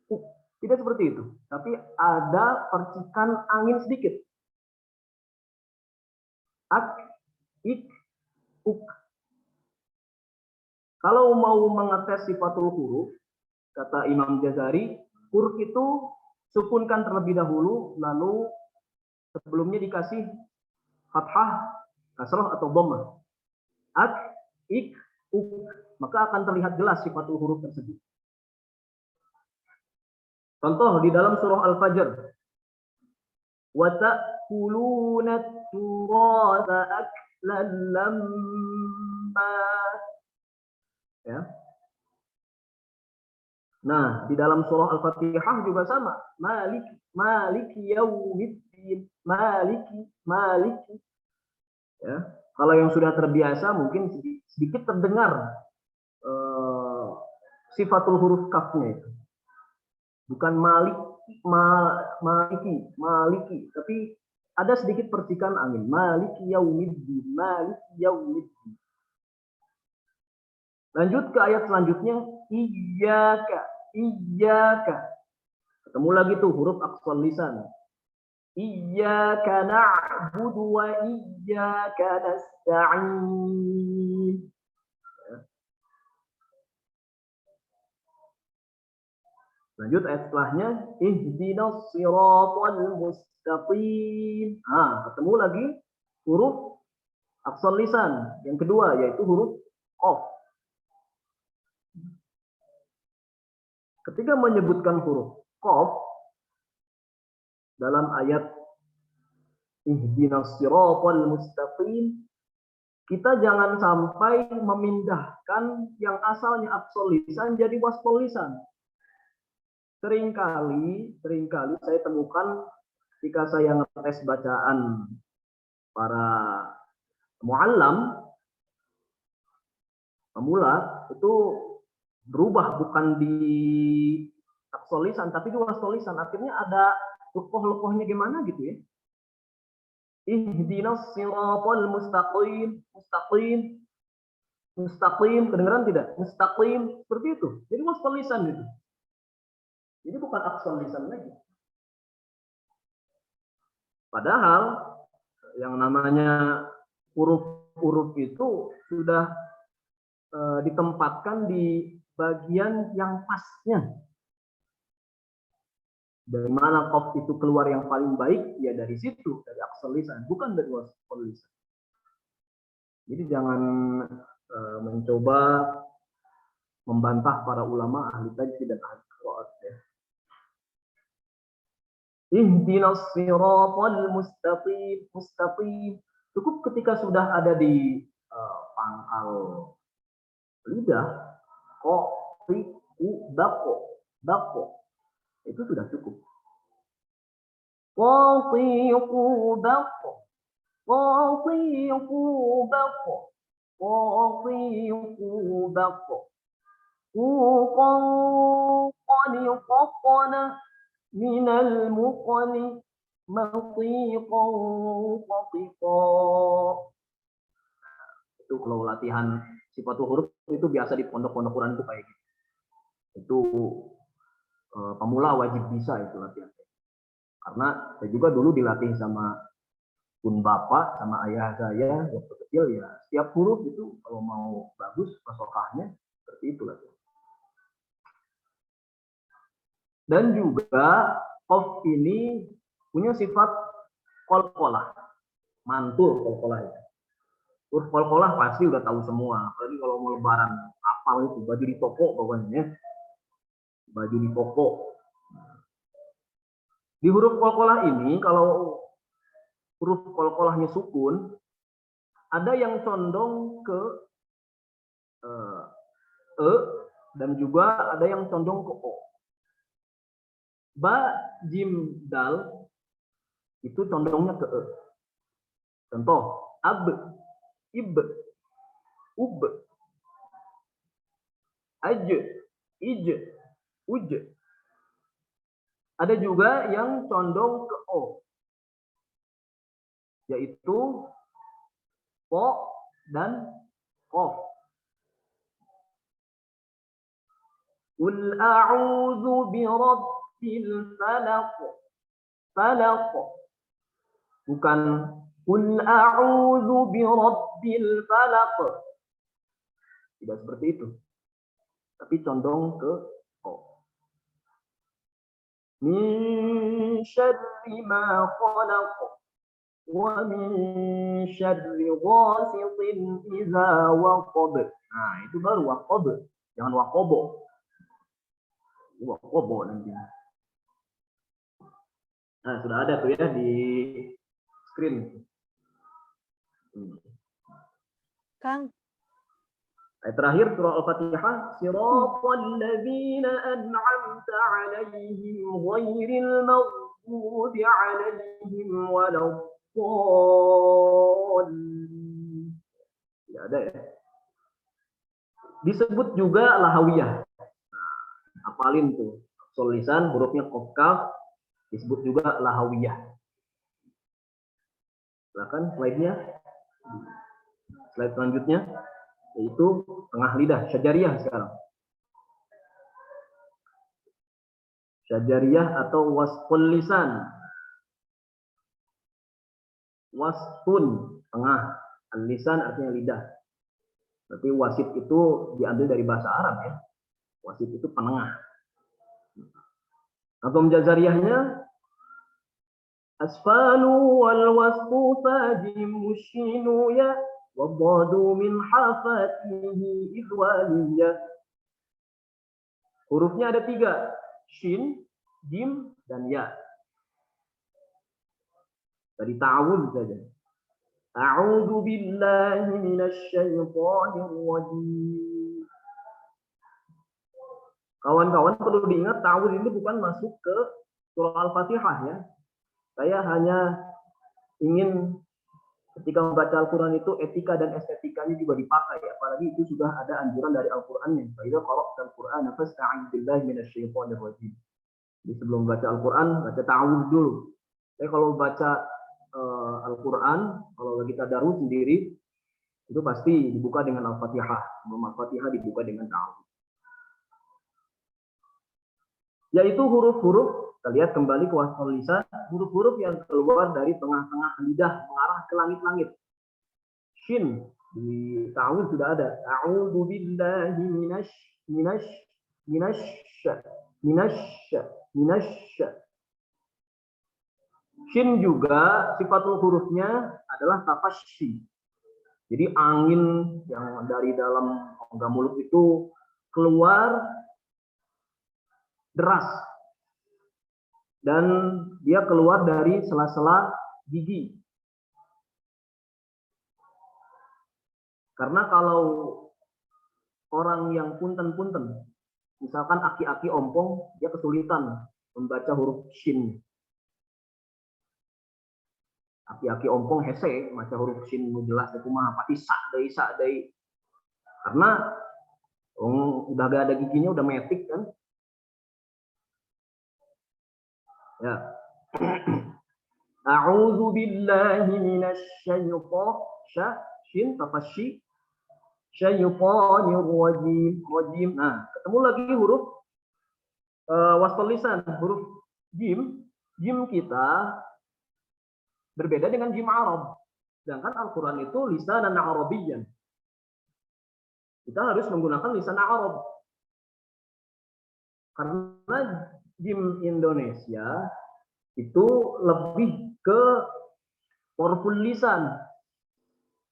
uk. Tidak seperti itu. Tapi ada percikan angin sedikit. Ak, ik, uk. Kalau mau mengetes sifatul huruf, kata Imam Jazari, huruf itu sukunkan terlebih dahulu, lalu sebelumnya dikasih fathah, kasrah atau dhammah. Ak, ik, uk. Maka akan terlihat jelas sifatul huruf tersebut. Contoh di dalam surah Al-Fajr. Wa ta'kuluna at-turatha aklan lamma. Ya. Nah, di dalam surah Al-Fatihah juga sama. Maliki yaumiddin. Maliki. Ya. Kalau yang sudah terbiasa mungkin sedikit terdengar sifatul huruf kafnya itu. Bukan maliki, tapi ada sedikit percikan angin. Maliki yaumiddin. Lanjut ke ayat selanjutnya. Iyyaka. Ketemu lagi tuh huruf aqsal lisan. Iyyaka na'budu wa iyyaka nasta'in. Lanjut ayat setelahnya, ihdinas siratal mustaqim. Ketemu lagi huruf aqsal lisan yang kedua yaitu huruf qaf. Ketika menyebutkan huruf qaf dalam ayat ihdinas siratal mustaqim, kita jangan sampai memindahkan yang asalnya aqsal lisan jadi wasful lisan. Seringkali saya temukan ketika saya ngetes bacaan para muallam pemula itu berubah bukan di aqsal lisan tapi di wasful lisan. Akhirnya ada lepoh-lepohnya gimana gitu ya. Ihdinas siratal mustaqim kedengeran tidak? Mustaqim seperti itu. Jadi wasful lisan gitu. Jadi bukan aqsal lisan lagi. Padahal yang namanya huruf-huruf itu sudah ditempatkan di bagian yang pasnya. Dari mana qaf itu keluar yang paling baik? Ya dari situ, dari aqsal lisan, bukan dari wasful lisan. Jadi jangan mencoba membantah para ulama ahli tajwid dan ahli qiraat ya. Ihdinas siratal mustaqim. Cukup ketika sudah ada di pangkal lidah, kok bako, bako. Itu sudah cukup. Qatiqu bako, qatiqu bako, qatiqu bako. Uqan qaniqaqna minal muqani matiqan qatiqa. Itu kalau latihan sifatul huruf itu biasa di pondok-pondok Quran itu kayak gitu. Itu pemula wajib bisa itu latihan. Karena saya juga dulu dilatih sama pun bapak sama ayah saya waktu kecil ya. Setiap huruf itu kalau mau bagus fashohahnya seperti itu latihan. Dan juga qaf ini punya sifat qalqalah, mantul qalqalah ya. Huruf qalqalah pasti udah tahu semua. Apalagi kalau mau lebaran apal itu baju di toko pokoknya. Baju di toko. Di huruf qalqalah ini kalau huruf qalqalahnya sukun, ada yang condong ke e dan juga ada yang condong ke o. Ba, jim, dal itu condongnya ke e. Contoh, ab, ib, ub, aj, ij, uj. Ada juga yang condong ke o, yaitu po dan qaf. Qul a'udzu birabbil falaq. Falaq. Bukan qul a'udzu birabbil falaq. Tidak seperti itu. Tapi condong ke o. Min syarri ma khalaq. Wa min syarri ghasiqin idza waqab. Nah, itu baru waqab, jangan waqobo. Waqobo nanti. Nah, sudah ada tuh ya di screen. Kang, Ayat terakhir surah Al-Fatihah, siratal ladzina an'amta 'alaihim ghairil maghdubi 'alaihim waladdallin. Ya ada ya. Disebut juga lahawiyah. Nah, apalin tuh. Sol lisan hurufnya qaf kaf disebut juga lahawiyah. Silakan slide-nya. Slide selanjutnya yaitu tengah lidah, syajariyah sekarang. Syajariyah atau wasful lisan. Wasfun, tengah. Al-lisan artinya lidah. Berarti wasit itu diambil dari bahasa Arab ya. Wasit itu penengah. Atau jazariyahnya asfalu wal wasfu fajim mushinu ya wadadu min hafatihi idwaliyah. Hurufnya ada 3, shin, jim, dan ya. Dari ta'awud saja. A'udzu billahi minasy syaithanir rajim. Kawan-kawan perlu diingat ta'awud ini bukan masuk ke surah Al-Fatihah ya. Saya hanya ingin ketika membaca Al-Quran itu etika dan estetikanya juga dipakai. Apalagi itu sudah ada anjuran dari Al-Qurannya. Fa'idza qara'tal Qur'ana fasta'idz billahi minasy syaithanir rajim. Jadi sebelum baca Al-Quran, baca ta'awudz dulu. Tapi kalau baca Al-Quran, kalau kita tadarus sendiri, itu pasti dibuka dengan Al-Fatihah. Sebelum Al-Fatihah dibuka dengan ta'awudz. Yaitu huruf-huruf, kita lihat kembali ke wasful lisan, huruf-huruf yang keluar dari tengah-tengah lidah mengarah ke langit-langit. Shin di ta'awudz sudah ada. A'udzu billahi minasy. Shin juga sifatul hurufnya adalah tafasyi. Jadi angin yang dari dalam rongga mulut itu keluar deras. Dan dia keluar dari sela-sela gigi. Karena kalau orang yang punten-punten Misalkan aki-aki ompong, dia kesulitan membaca huruf shin. Aki-aki ompong hese, baca huruf shin jelas itu mah pasti sak deui. Karena udah gak ada giginya, udah metik kan. Ya. A'udzu billahi minasy syaitonir rajim. Nah, ketemu lagi huruf wasful lisan, huruf jim. Jim kita berbeda dengan jim Arab. Sedangkan Al-Qur'an itu lisanan Arabiyyan. Kita harus menggunakan lisan Arab. Karena jim Indonesia itu lebih ke powerful lisan.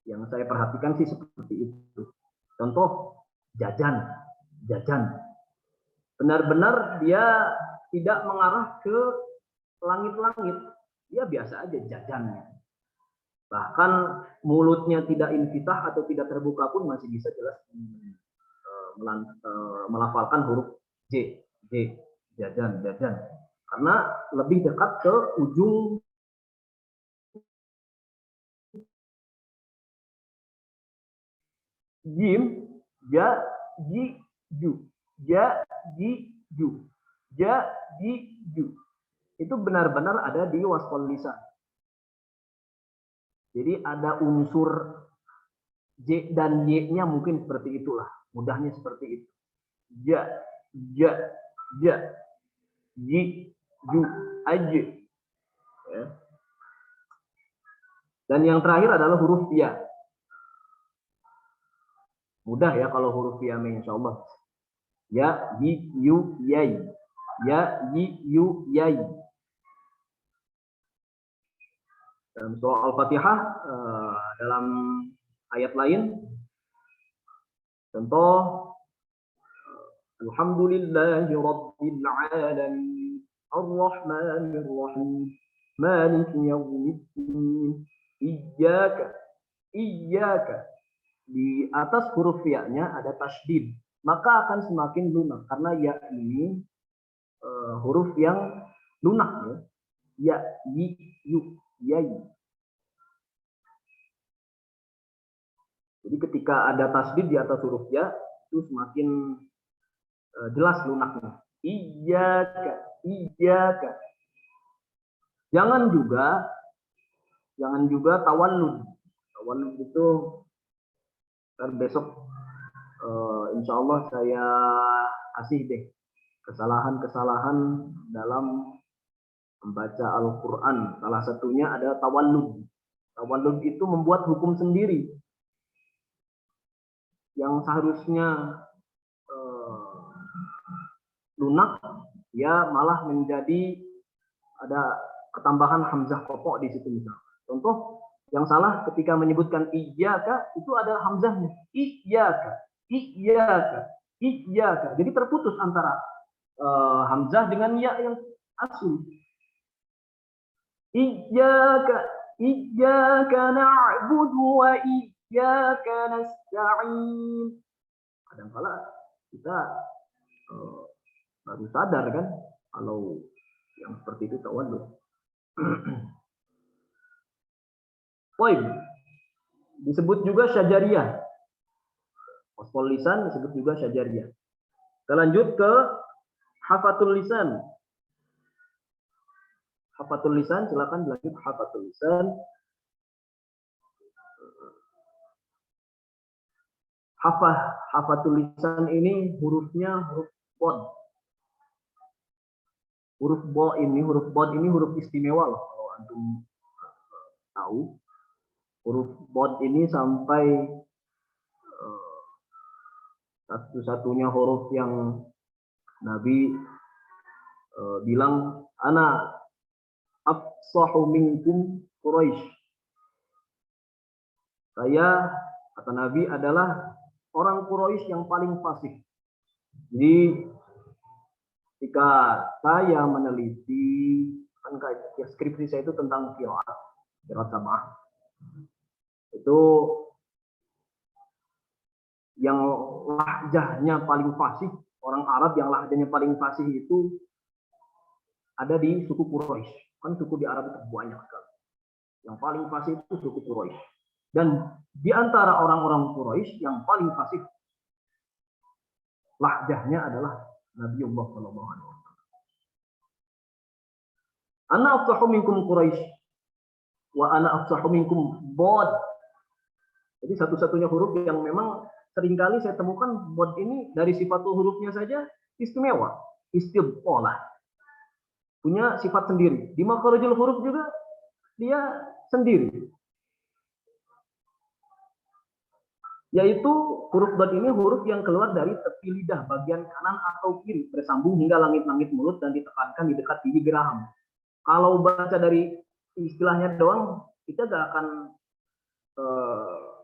Yang saya perhatikan sih seperti itu. Contoh jajan. Benar-benar dia tidak mengarah ke langit-langit. Dia biasa aja jajannya. Bahkan mulutnya tidak infitah atau tidak terbuka pun masih bisa jelas melafalkan huruf J, jajan. Karena lebih dekat ke ujung jim, ja, ji, ju. Itu benar-benar ada di wasful lisan. Jadi ada unsur J dan Y-nya mungkin seperti itulah. Mudahnya seperti itu. Ja, ji, ju, aj. Ya. Dan yang terakhir adalah huruf ya. Mudah ya kalau huruf ya, insya Allah. Ya, yi, yu, yai. Ya, yi, yu, yai. Dalam surah Al-Fatihah, dalam ayat lain, contoh, Alhamdulillahi Rabbil Alamin, Ar-Rahmanir Rahim, Maliki Yawmiddin, Iyyaka. Di atas huruf ya-nya ada tasydid, maka akan semakin lunak karena ya ini huruf yang lunak ya. Ya, yi, yu, yai. Jadi ketika ada tasydid di atas huruf ya, itu semakin jelas lunaknya. Iyyaka. Jangan juga tawallud. Tawallud itu besok insya Allah saya kasih deh kesalahan-kesalahan dalam membaca Al-Quran. Salah satunya ada tawallud. Tawallud itu membuat hukum sendiri yang seharusnya lunak, ya malah menjadi ada ketambahan hamzah kopok di situ misalnya. Contoh yang salah ketika menyebutkan iyyaka itu ada hamzahnya. Iyyaka. Jadi terputus antara hamzah dengan ya yang asli. Iyyaka na'budu wa iyyaka nasta'in. Kadang-kala kita baru sadar kan kalau yang seperti itu tawallud. Poin disebut juga syajariyah. Wasful lisan disebut juga syajariyah. Kita lanjut ke hafatul lisan. Hafatul lisan, silakan lanjut hafatul lisan. Hafatul lisan ini hurufnya huruf bod. Huruf bod ini huruf istimewa loh kalau antum tahu. Huruf bod ini sampai satu-satunya huruf yang Nabi bilang ana afsahu minkum Quraisy. Saya, kata Nabi, adalah orang Quraisy yang paling fasih. Jadi ketika saya meneliti, kan skripsi saya itu tentang qiraat sab'ah. Itu yang lahjahnya paling fasih orang Arab yang lahjanya paling fasih itu ada di suku Quraisy. Kan suku di Arab itu banyak sekali. Yang paling fasih itu suku Quraisy. Dan di antara orang-orang Quraisy yang paling fasih lahjahnya adalah Nabiullah sallallahu alaihi wasallam. Ana afsahu minkum Quraisy wa ana afsahu minkum bod. Jadi satu-satunya huruf yang memang seringkali saya temukan bod ini dari sifat hurufnya saja istimewa, istiqolah. Punya sifat sendiri. Di makharijul huruf juga dia sendiri. Yaitu huruf bod ini huruf yang keluar dari tepi lidah bagian kanan atau kiri, bersambung hingga langit-langit mulut dan ditekankan di dekat gigi geraham. Kalau baca dari istilahnya doang, kita gak akan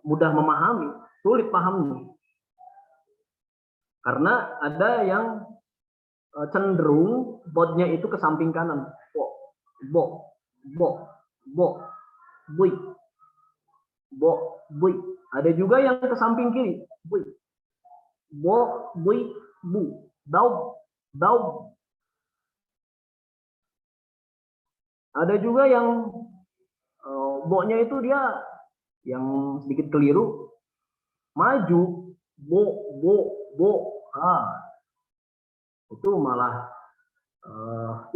mudah memahami, sulit pahamnya. Karena ada yang cenderung bodnya itu ke samping kanan. Bo, bui, bui. Ada juga yang ke samping kiri, bui, bui, bu, daub. Ada juga yang bo-nya itu dia yang sedikit keliru, maju, bo. Itu malah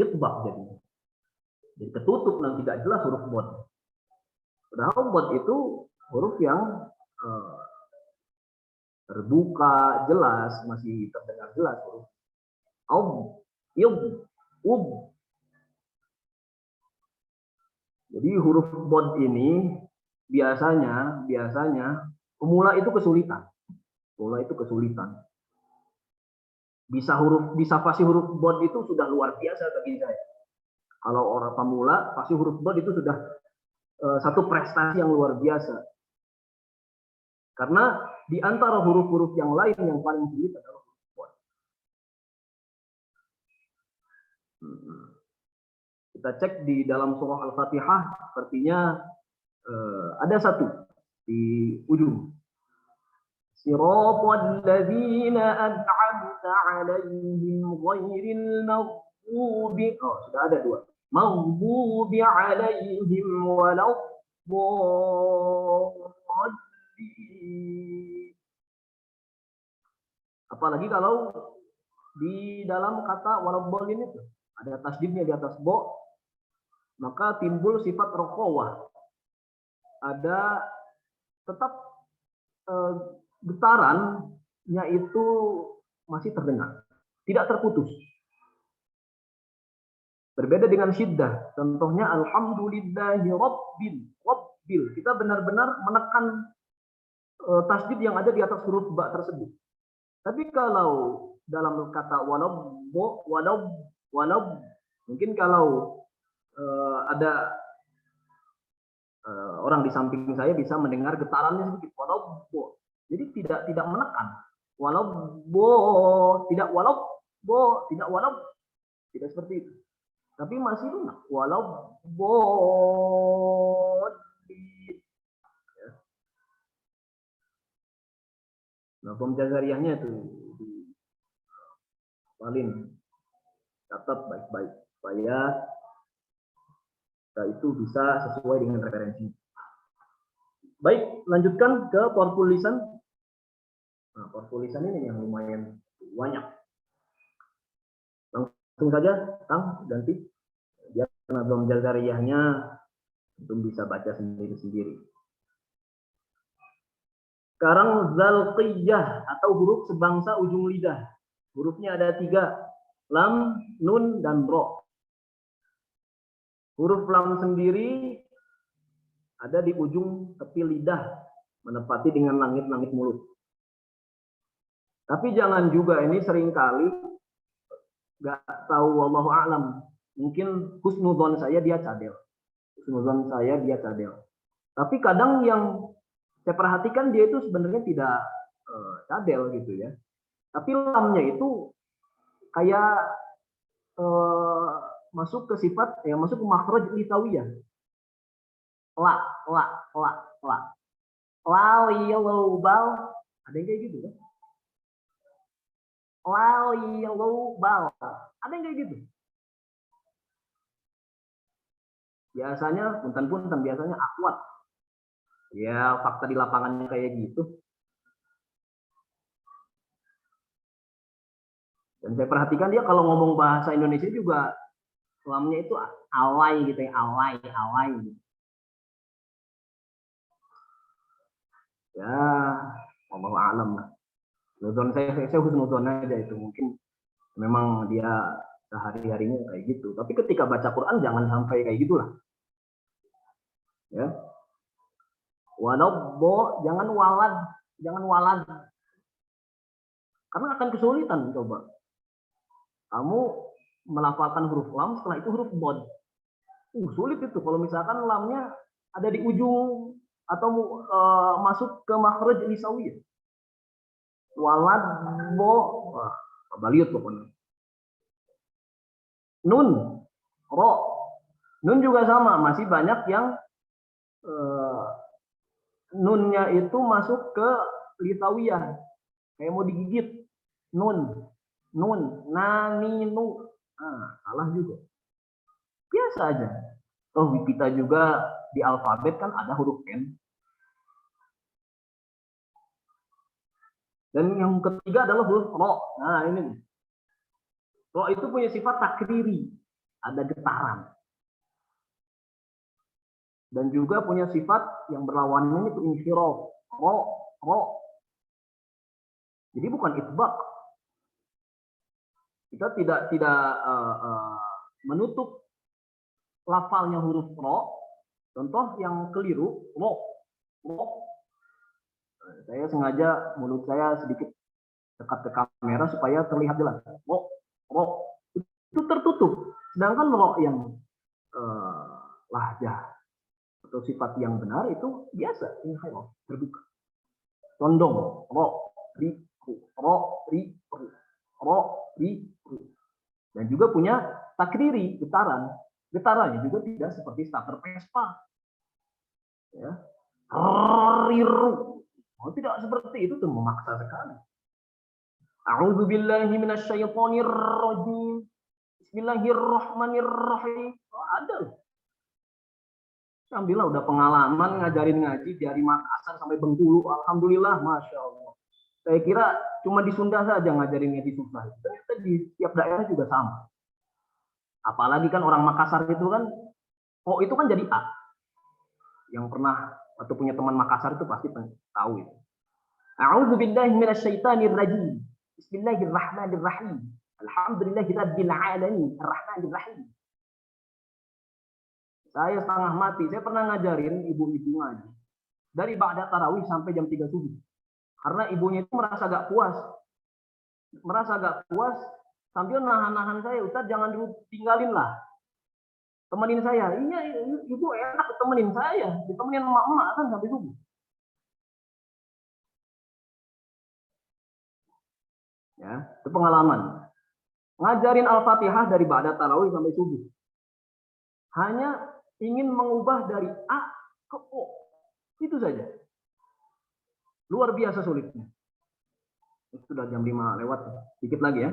itbaq jadinya. Jadi ketutup dan tidak jelas huruf bod. Padahal bod itu huruf yang terbuka, jelas, masih terdengar jelas huruf. Jadi huruf bod ini biasanya pemula itu kesulitan. Bisa fasih huruf bod itu sudah luar biasa bagi saya. Kalau orang pemula fasih huruf bod itu sudah satu prestasi yang luar biasa. Karena di antara huruf-huruf yang lain yang paling sulit adalah huruf bod. Kita cek di dalam surah Al-Fatihah, sepertinya ada satu di ujung. Siratal ladzina an'amta 'alaihim ghairil maghdubi. Oh, sudah ada dua. Maghdubi 'alaihim waladdallin. Apalagi kalau di dalam kata waladdallin itu ada tasdidnya di atas bo, maka timbul sifat rokhawah. Ada tetap getarannya itu masih terdengar, tidak terputus. Berbeda dengan syiddah. Contohnya alhamdulillahi rabbil. Kita benar-benar menekan tasdid yang ada di atas huruf ba tersebut. Tapi kalau dalam kata walau, mungkin kalau ada orang di samping saya bisa mendengar getarannya sedikit walau. Jadi tidak menekan. Tidak seperti itu. Tapi masih lunak. Nah, bom jazariyahnya itu paling catat baik-baik supaya itu bisa sesuai dengan referensi. Baik, lanjutkan ke korpul lisan. Nah, korpul lisan ini yang lumayan banyak. Langsung saja, Kang, ganti. Biar bom jazariyahnya belum bisa baca sendiri-sendiri. Sekarang zalqiyah atau huruf sebangsa ujung lidah. Hurufnya ada 3, lam, nun, dan ro. Huruf lam sendiri ada di ujung tepi lidah, menepati dengan langit-langit mulut. Tapi jangan juga, ini seringkali nggak tahu, wallahu a'lam. Mungkin husnudzon saya dia cadel. Tapi kadang yang saya perhatikan dia itu sebenarnya tidak cadel gitu ya. Tapi lamnya itu kayak masuk ke sifat, masuk ke makhraj litawiyah. La. Ada yang kayak gitu kan? Lailubal. Ada yang kayak gitu. Biasanya, punten-punten, biasanya akwat. Ya, fakta di lapangannya kayak gitu. Dan saya perhatikan dia kalau ngomong bahasa Indonesia juga lamnya itu alay gitu ya, alay. Ya, wallahu alam lah. Saya husnuzon aja itu, mungkin memang dia sehari-harinya kayak gitu. Tapi ketika baca Quran jangan sampai kayak gitulah. Ya. Walabbo, jangan walad. Karena akan kesulitan coba. Kamu melafalkan huruf lam, setelah itu huruf bod. Sulit itu kalau misalkan lamnya ada di ujung atau masuk ke makhraj lisawiyah. Walad bo, baliut pokoknya. Nun, ro, nun juga sama, masih banyak yang nunnya itu masuk ke litawiyah, kayak mau digigit. Nun, naninu, salah juga. Biasa aja. Oh, kita juga di alfabet kan ada huruf N. Dan yang ketiga adalah huruf ro. Nah, ini. Ro itu punya sifat takriri. Ada getaran. Dan juga punya sifat yang berlawanan itu inhiraf. Ro. Jadi bukan itbaq. Kita tidak menutup lafalnya huruf ro. Contoh yang keliru, ro. Saya sengaja mulut saya sedikit dekat ke kamera supaya terlihat jelas. Ro itu tertutup. Sedangkan ro yang lahjah atau sifat yang benar itu biasa, ini terbuka. Condong, ro, ri, dan juga punya takriri, getaran. Getarannya juga tidak seperti starter Vespa. Ya. Riru. Tidak seperti itu, tuh memaksa sekali. A'udzu billahi minasyaitonir rajim. Bismillahirrahmanirrahim. Ada loh. Alhamdulillah udah pengalaman ngajarin ngaji dari Makassar sampai Bengkulu. Alhamdulillah, masya Allah. Saya kira cuma di Sunda saja ngajarin ngaji susah. Ternyata di tiap daerah juga sama. Apalagi kan orang Makassar itu kan, itu kan jadi A. Yang pernah atau punya teman Makassar itu pasti tahu itu. A'udzu billahi minasyaitonir rajim. Bismillahirrahmanirrahim. Alhamdulillahirabbil alamin. Arrahmanir rahim. Saya setengah mati. Saya pernah ngajarin ibu-ibu ngaji dari ba'da tarawih sampai jam 3 subuh. Karena ibunya itu merasa gak puas. Sambil nahan-nahan saya, Ustaz jangan ditinggalin lah. Temenin saya. Iya, ibu enak temenin saya. Ditemenin emak-emak kan sampai subuh. Ya, itu pengalaman. Ngajarin Al-Fatihah dari ba'da tarawih sampai subuh. Hanya ingin mengubah dari A ke O. Itu saja. Luar biasa sulitnya. Itu sudah jam 5 lewat. Dikit lagi ya.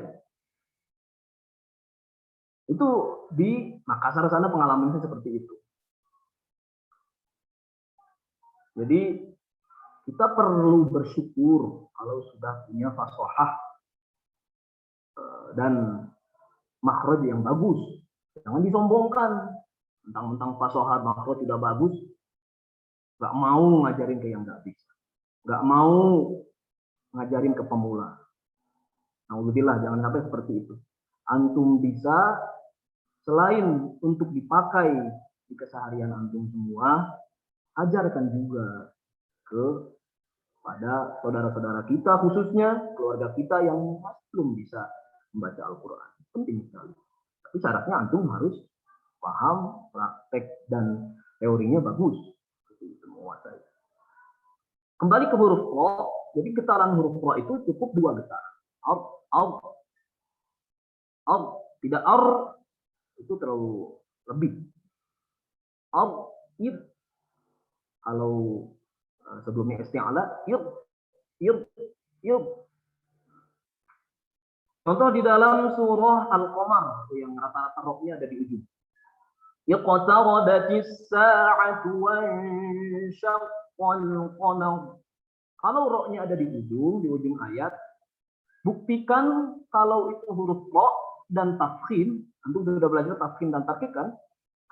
Itu di Makassar sana pengalamannya seperti itu. Jadi kita perlu bersyukur kalau sudah punya fasahah dan makhraj yang bagus. Jangan disombongkan. Mentang-mentang fasahah makhraj tidak bagus, nggak mau ngajarin ke yang nggak bisa. Nggak mau ngajarin ke pemula. Alhamdulillah, jangan sampai seperti itu. Antum bisa, selain untuk dipakai di keseharian antum semua, ajarkan juga kepada saudara-saudara kita, khususnya keluarga kita yang masih belum bisa membaca Al-Quran. Penting sekali. Tapi syaratnya antum harus paham, praktek, dan teorinya bagus. Itu menguasai. Kembali ke huruf ro, jadi getaran huruf ro itu cukup 2 getaran. Tidak itu terlalu lebih. Kalau sebelumnya isti'ala, Contoh di dalam surah Al-Qamar yang rata-rata roknya ada di ujung. Iqtarabatis sa'atu wansyaqqal qamar. Kalau roknya ada di ujung ayat, buktikan kalau itu huruf ro dan tafkhim. Antum sudah belajar tafkhim dan tarkik kan?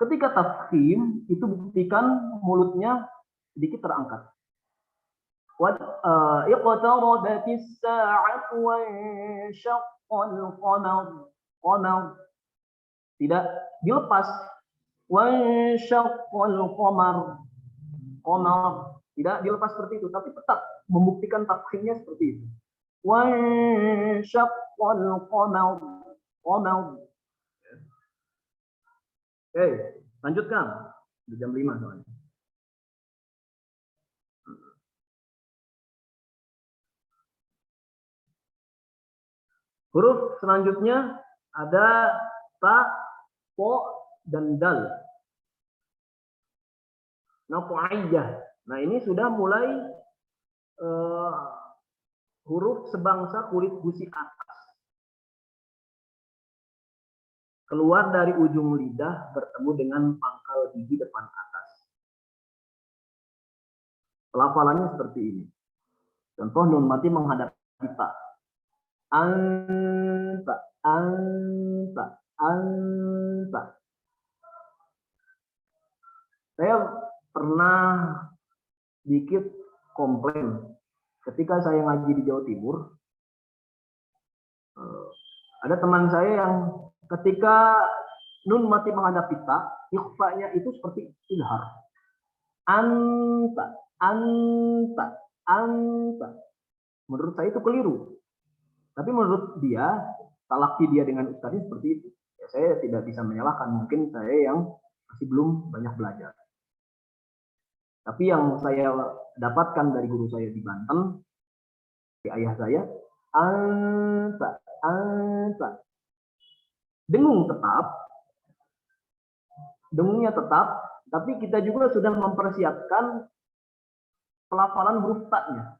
Ketika tafkhim itu buktikan mulutnya sedikit terangkat. Iqtarabatis sa'atu wansyaqqal qamar. Tidak dilepas. Wansyaqqal qamar. Tidak dilepas seperti itu, tapi tetap membuktikan tafkhimnya seperti itu. Wansyaqqal qamar. Oke, lanjutkan. Di jam 5 soalnya. Huruf selanjutnya ada ta, po, dan dal. Nafu'ayyah. Nah, ini sudah mulai huruf sebangsa kulit gusi atas. Keluar dari ujung lidah bertemu dengan pangkal gigi depan atas. Pelafalannya seperti ini. Contoh nun mati menghadap kita. Anta, anta, anta. Saya pernah sedikit komplain ketika saya ngaji di Jawa Timur. Ada teman saya yang ketika nun mati menghadap kita, ikhfa-nya itu seperti ilhar. Anta, anta, anta. Menurut saya itu keliru. Tapi menurut dia, talaki dia dengan ustadznya seperti itu. Ya, saya tidak bisa menyalahkan. Mungkin saya yang masih belum banyak belajar. Tapi yang saya dapatkan dari guru saya di Banten, di ayah saya, anta, anta. Dengungnya tetap, tapi kita juga sudah mempersiapkan pelafalan huruf ta-nya.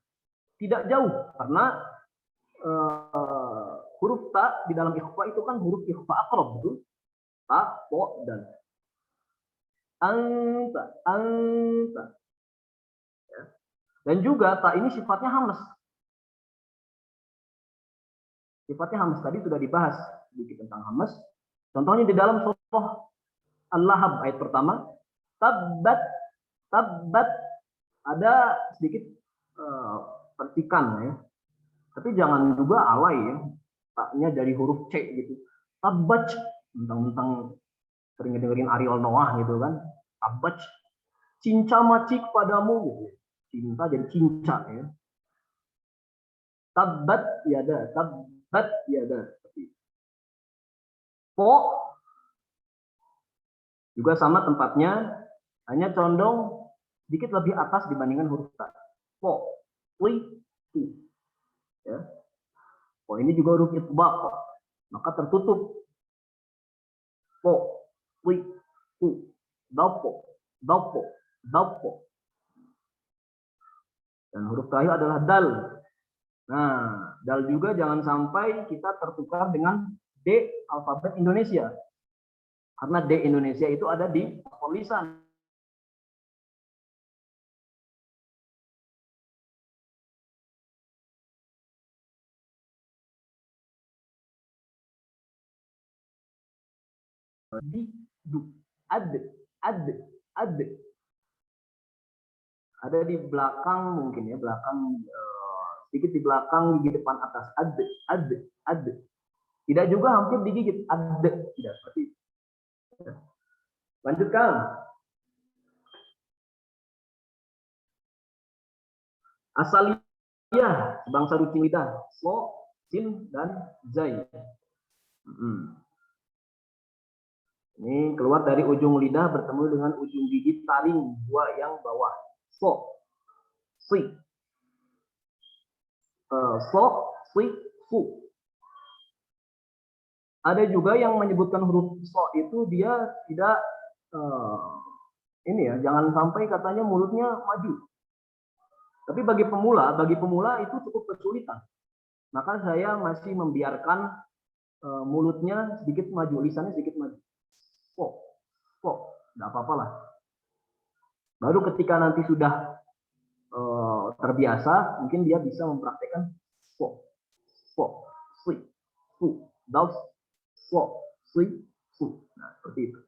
Tidak jauh, karena huruf ta di dalam ikhfa itu kan huruf ikhfa aqrab, betul? Ta, po, dan anta, anta. Ya. Dan juga ta ini sifatnya hamzah. Sifatnya hamzah tadi sudah dibahas sedikit tentang hamzah. Contohnya di dalam surah Al-Lahab ayat pertama, tabbat, tabbat, ada sedikit percikan ya. Tapi jangan juga alay ya. Taknya dari huruf C gitu. Tabbat, mentang-mentang sering dengerin Ariel Noah gitu kan. Tabbat, cinca macik padamu gitu. Cinta jadi cinca ya. Tabbat yada, tabbat yada. Po juga sama tempatnya, hanya condong sedikit lebih atas dibandingkan huruf ta. Po, wi, tu. Ya. Po ini juga huruf itbaq, maka tertutup. Po, wi, tu, dapo, dapo, dapo. Dan huruf terakhir adalah dal. Nah, dal juga jangan sampai kita tertukar dengan D alfabet Indonesia. Karena D Indonesia itu ada di lisan. Ada di belakang mungkin ya, belakang sedikit di belakang gigi depan atas ad. Tidak juga hampir digigit ad, tidak seperti itu. Lanjutkan. Asaliyah bangsa ruci lidah, so, sin dan zai. Ini keluar dari ujung lidah bertemu dengan ujung gigi taring dua yang bawah. So, si. So, si, su. Ada juga yang menyebutkan huruf so itu dia tidak ini ya, jangan sampai katanya mulutnya maju. Tapi bagi pemula itu cukup kesulitan. maka saya masih membiarkan mulutnya sedikit maju, lisannya sedikit maju. Enggak apa-apa lah. Baru ketika nanti sudah terbiasa, mungkin dia bisa mempraktekkan sui, su, daus, sui, su. Nah, seperti itu.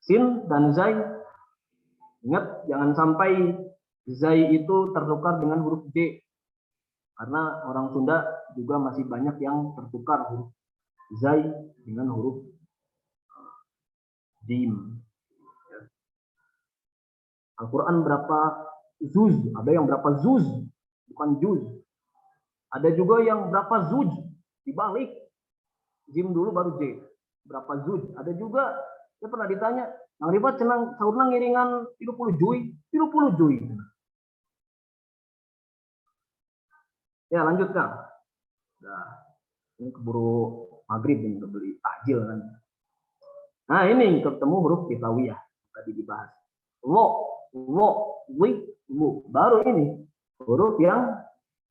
Sin dan zai, ingat jangan sampai zai itu tertukar dengan huruf D. Karena orang Sunda juga masih banyak yang tertukar huruf zai dengan huruf jim. Al-Quran berapa zuz? Ada yang berapa zuz, bukan juz. Ada juga yang berapa zuj, dibalik. Jim dulu baru J. Berapa zuj? Ada juga, saya pernah ditanya, Nang Rifat cenang sahurna ngiringan 30 juy, 30 juy. Ya lanjut Kang. Nah, ini keburu maghrib ini beli takjil kan. Nah ini ketemu huruf kitawiyah tadi dibahas. Lo, wi, lu. Baru ini huruf yang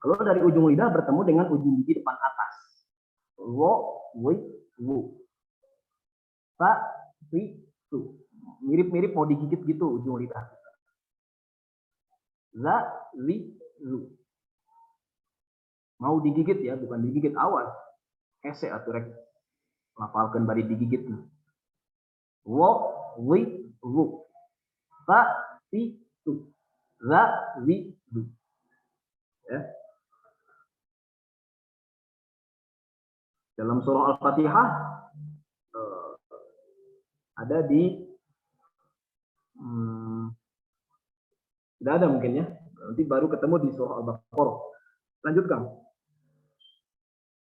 kalau dari ujung lidah bertemu dengan ujung gigi depan atas. Lo, wi, lu. Ta, wi, tu. Mirip-mirip mau digigit gitu ujung lidah. La, li, lu. Mau digigit ya, bukan digigit, awas. Ese atau rek lafalkeun bari digigit. Wo, wi, lu. Ta, ti, tu. La, li, lu. Ya. Dalam surah Al-Fatihah ada di tidak ada mungkin ya. Nanti baru ketemu di surah Al-Baqarah. Lanjutkan.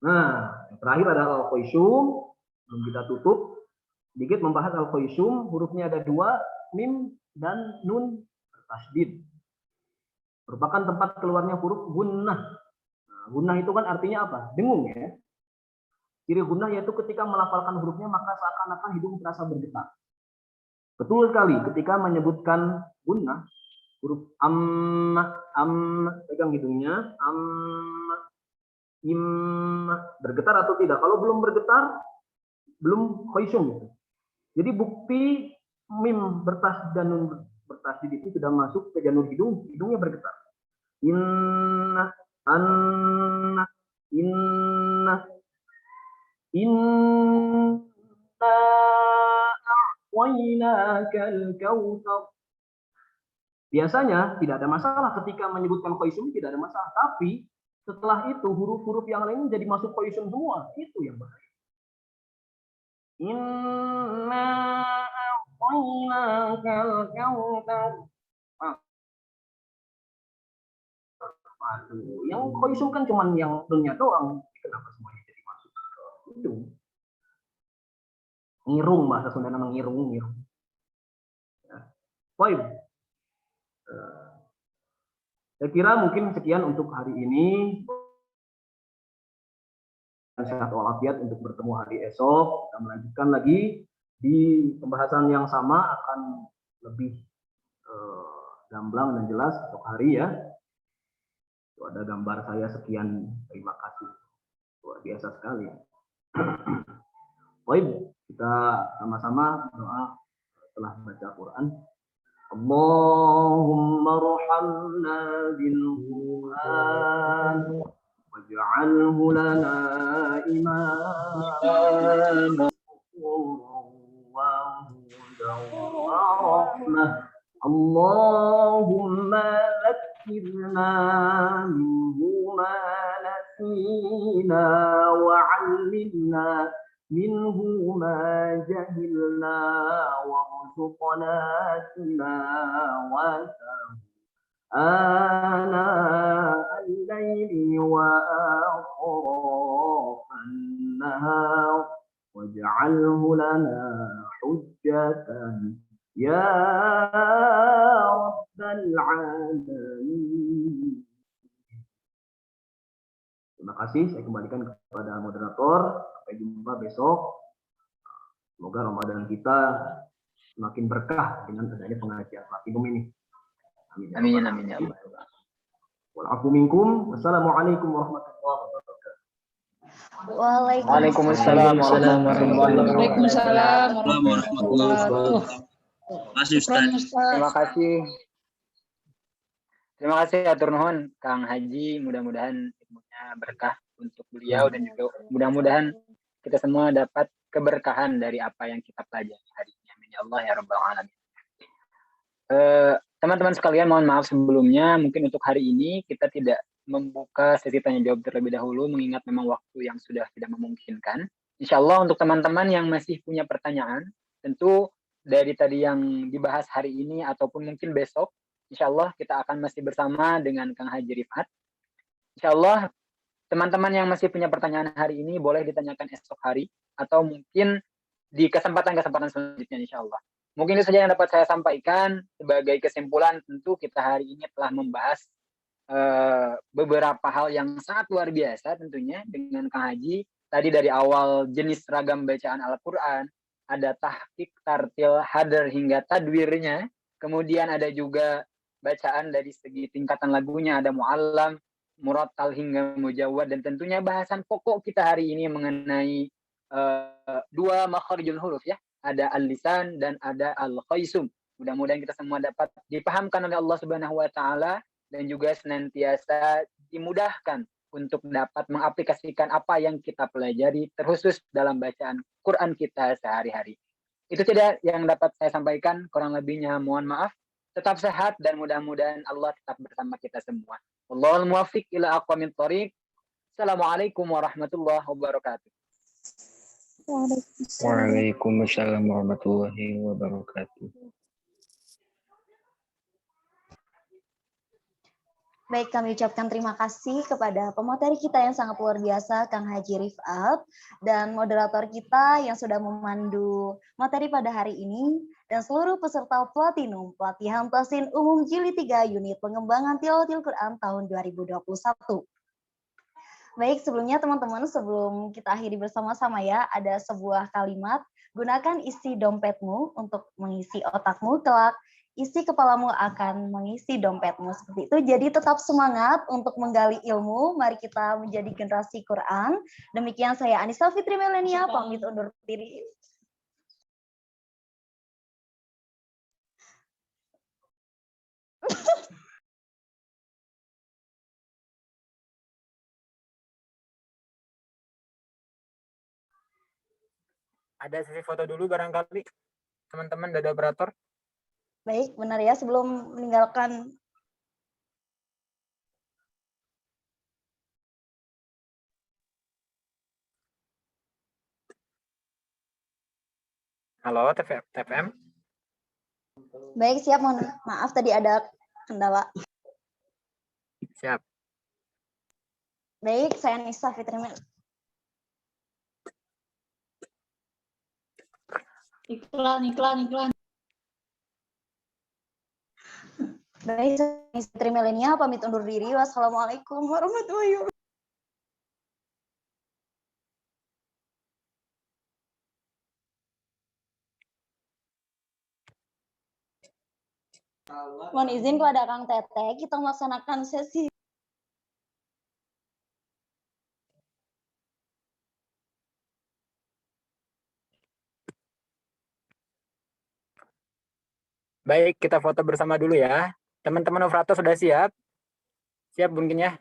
Nah, yang terakhir adalah Al-Qaisum. Belum kita tutup. Sedikit membahas Al-Qaisum. Hurufnya ada 2, mim dan nun tasdid. Merupakan tempat keluarnya huruf gunnah. Nah, gunnah itu kan artinya apa? Dengung ya. Ciri gunnah yaitu ketika melafalkan hurufnya maka seakan-akan hidung terasa bergetar. Betul sekali ketika menyebutkan gunnah, huruf pegang hidungnya, bergetar atau tidak? Kalau belum bergetar, belum qaisum. Jadi bukti mim bertasdid dan nun bertasdid itu sudah masuk ke jalur hidung, hidungnya bergetar. Inna, anna, inna, inna a'wainakal kautsar. Biasanya tidak ada masalah ketika menyebutkan qaisum, tidak ada masalah. Tapi setelah itu huruf-huruf yang lain jadi masuk qaisum semua. Itu yang bahaya. Inna a'tainakal kautsar. Aduh, yang qaisum kan cuma yang nunnya doang. Kenapa semuanya jadi masuk ke hidung? Ngirung, bahasa Sunda namanya ngirung. Ya. Baik. Saya kira mungkin sekian untuk hari ini. Sehat walafiat untuk bertemu hari esok. Kita melanjutkan lagi di pembahasan yang sama, akan lebih gamblang dan jelas esok hari ya. Itu ada gambar saya sekian, terima kasih. Luar biasa sekali. Baik, kita sama-sama doa setelah baca Quran. Allahumma arhamna bil Quran waj'alhu lana imama wa hudan wa rahmah. Allahumma dhakkirna minhu ma nasina wa 'allimna minhu ma jahilna warzuqna tilawatahu ana al-laili wa atrafan nahar waj'alhu lana hujjatan ya rabbal alamin. Terima kasih, saya kembalikan kepada moderator. Sampai jumpa besok. Semoga Ramadan kita semakin berkah dengan adanya pengajian Platinum ini. Amin. Amin, amin ya Allah. Wal afu minkum. Wassalamualaikum warahmatullahi wabarakatuh. Waalaikumsalam warahmatullahi wabarakatuh. Waalaikumsalam Warahmatullahi warahmatullahi wabarakatuh. Masih Ustaz. Terima kasih. Terima kasih atur nuhun Kang Haji, mudah-mudahan ilmunya berkah untuk beliau dan juga mudah-mudahan kita semua dapat keberkahan dari apa yang kita pelajari hari ini. Amin ya Allah ya rabbal alamin. Teman-teman sekalian, mohon maaf sebelumnya, mungkin untuk hari ini kita tidak membuka sesi tanya jawab terlebih dahulu, mengingat memang waktu yang sudah tidak memungkinkan. Insya Allah untuk teman-teman yang masih punya pertanyaan, tentu dari tadi yang dibahas hari ini ataupun mungkin besok, insya Allah kita akan masih bersama dengan Kang Haji Rifat. Insya Allah teman-teman yang masih punya pertanyaan hari ini boleh ditanyakan esok hari atau mungkin di kesempatan-kesempatan selanjutnya insya Allah. Mungkin itu saja yang dapat saya sampaikan. Sebagai kesimpulan, tentu kita hari ini telah membahas beberapa hal yang sangat luar biasa tentunya dengan Kang Haji. Tadi dari awal jenis ragam bacaan Al-Quran, ada tahqiq, tartil, hadar hingga tadwirnya. Kemudian ada juga bacaan dari segi tingkatan lagunya, ada mu'allam, murattal hingga mujawwad. Dan tentunya bahasan pokok kita hari ini mengenai dua makharijul huruf ya. Ada al-lisan dan ada al-qaisum. Mudah-mudahan kita semua dapat dipahamkan oleh Allah Subhanahu wa taala dan juga senantiasa dimudahkan untuk dapat mengaplikasikan apa yang kita pelajari terkhusus dalam bacaan Quran kita sehari-hari. Itu tidak yang dapat saya sampaikan, kurang lebihnya mohon maaf. Tetap sehat dan mudah-mudahan Allah tetap bersama kita semua. Wallahul muwaffiq ila aqwamit thoriq. Assalamualaikum warahmatullahi wabarakatuh. Waalaikumsalam warahmatullahi wabarakatuh. Baik, kami ucapkan terima kasih kepada pemateri kita yang sangat luar biasa, Kang Haji Rifat, dan moderator kita yang sudah memandu materi pada hari ini, dan seluruh peserta Platinum, Pelatihan Tahsin Umum Jilid 3 Unit Pengembangan Tilawatil Quran tahun 2021. Baik, sebelumnya teman-teman, sebelum kita akhiri bersama-sama ya, ada sebuah kalimat, gunakan isi dompetmu untuk mengisi otakmu, kelak isi kepalamu akan mengisi dompetmu. Seperti itu, jadi tetap semangat untuk menggali ilmu, mari kita menjadi generasi Quran. Demikian saya Anissa Fitri Melenia, pamit undur diri. Ada sesi foto dulu barangkali, teman-teman dari operator. Baik, benar ya, sebelum meninggalkan. Halo, TPM. Baik, siap, mohon maaf tadi ada kendala. Siap. Baik, saya Anissa Fitri Melenia. Iklan. Baik, saya Fitri Melenia, pamit undur diri. Wassalamualaikum warahmatullahi wabarakatuh. Mohon izin kepada Kang Tete, kita melaksanakan sesi. Baik, kita foto bersama dulu ya. Teman-teman operator sudah siap? Siap mungkin ya?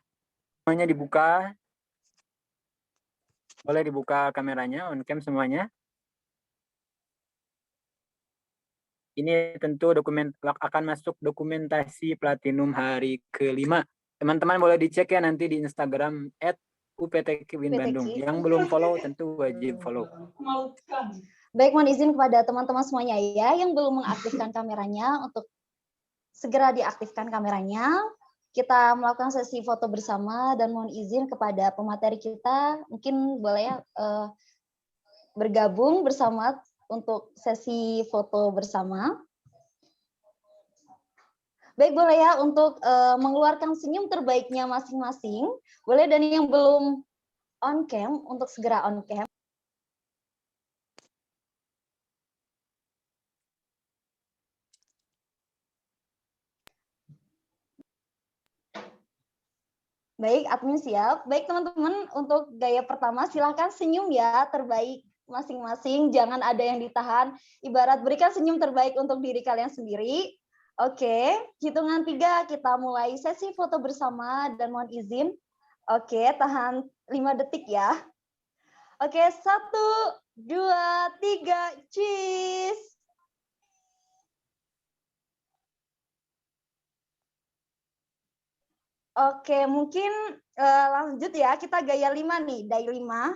Semuanya dibuka. Boleh dibuka kameranya, on cam semuanya. Ini tentu akan masuk dokumentasi Platinum hari ke-5. Teman-teman boleh dicek ya nanti di Instagram @uptkwin_bandung. Yang belum follow tentu wajib follow. Baik, mohon izin kepada teman-teman semuanya ya yang belum mengaktifkan kameranya untuk segera diaktifkan kameranya. Kita melakukan sesi foto bersama dan mohon izin kepada pemateri kita mungkin boleh ya bergabung bersama untuk sesi foto bersama. Baik, boleh ya untuk mengeluarkan senyum terbaiknya masing-masing. Boleh, dan yang belum on cam untuk segera on cam. Baik, admin siap. Baik teman-teman, untuk gaya pertama silahkan senyum ya, terbaik masing-masing. Jangan ada yang ditahan. Ibarat berikan senyum terbaik untuk diri kalian sendiri. Oke, hitungan 3 kita mulai sesi foto bersama dan mohon izin. Oke, tahan 5 detik ya. Oke, 1, 2, 3, cheese. Oke, mungkin lanjut ya, kita gaya 5 nih, day 5.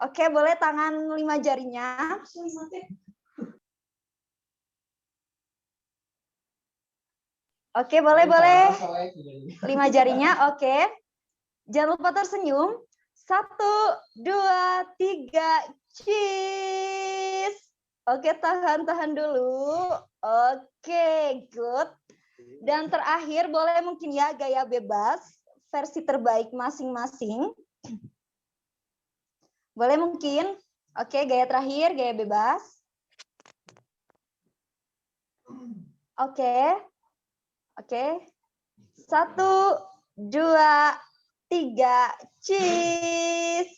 Oke, boleh tangan 5 jarinya. Oke, boleh. 5 jarinya, oke. Jangan lupa tersenyum. 1, 2, 3, cheese. Oke, tahan dulu. Oke, good. Dan terakhir boleh mungkin ya gaya bebas, versi terbaik masing-masing. Boleh mungkin. Oke, gaya terakhir, gaya bebas. Oke. 1, 2, 3, cheese.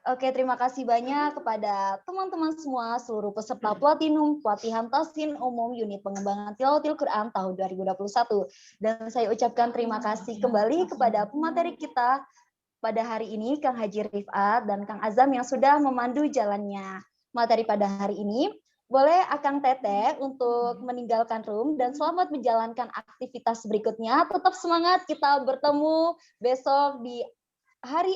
Oke, terima kasih banyak kepada teman-teman semua, seluruh peserta Platinum Pelatihan Tasin Umum Unit Pengembangan Tilawatil Quran tahun 2021. Dan saya ucapkan terima kasih kembali kepada pemateri kita pada hari ini, Kang Haji Rifat dan Kang Azam yang sudah memandu jalannya materi pada hari ini. Boleh Akang Teteh untuk meninggalkan room dan selamat menjalankan aktivitas berikutnya. Tetap semangat, kita bertemu besok di hari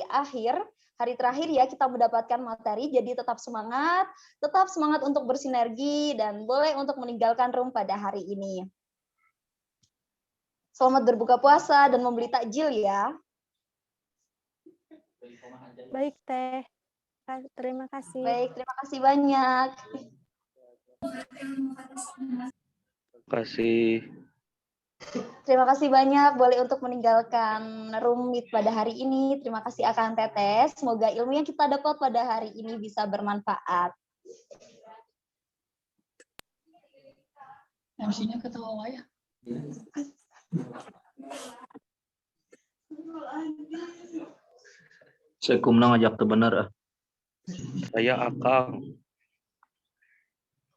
terakhir ya kita mendapatkan materi, jadi tetap semangat untuk bersinergi dan boleh untuk meninggalkan room pada hari ini. Selamat berbuka puasa dan membeli takjil ya. Baik, Teh. Terima kasih. Baik, terima kasih banyak. Terima kasih banyak boleh untuk meninggalkan room meet pada hari ini. Terima kasih Akang Teteh. Semoga ilmu yang kita dapat pada hari ini bisa bermanfaat. MC-nya ketawa ya. Saya kumna ngajak teu bener. Saya Akang.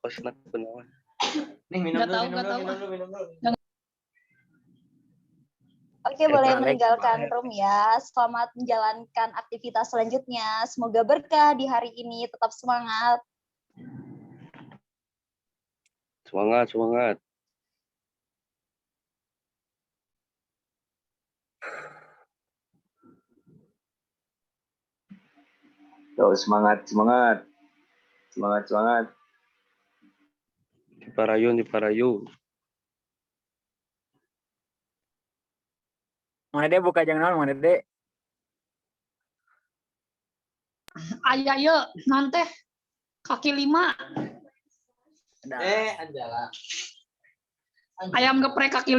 Pas nak benawan. Nih minum Nggak tahu. dulu. Oke, boleh meninggalkan room ya. Selamat menjalankan aktivitas selanjutnya. Semoga berkah di hari ini. Tetap semangat. Semangat. Yo, semangat. Diparayu. Mana dia buka jangan mana dek? Aya yuk, nanti kaki 5. Anjala. Ayam geprek kaki 5.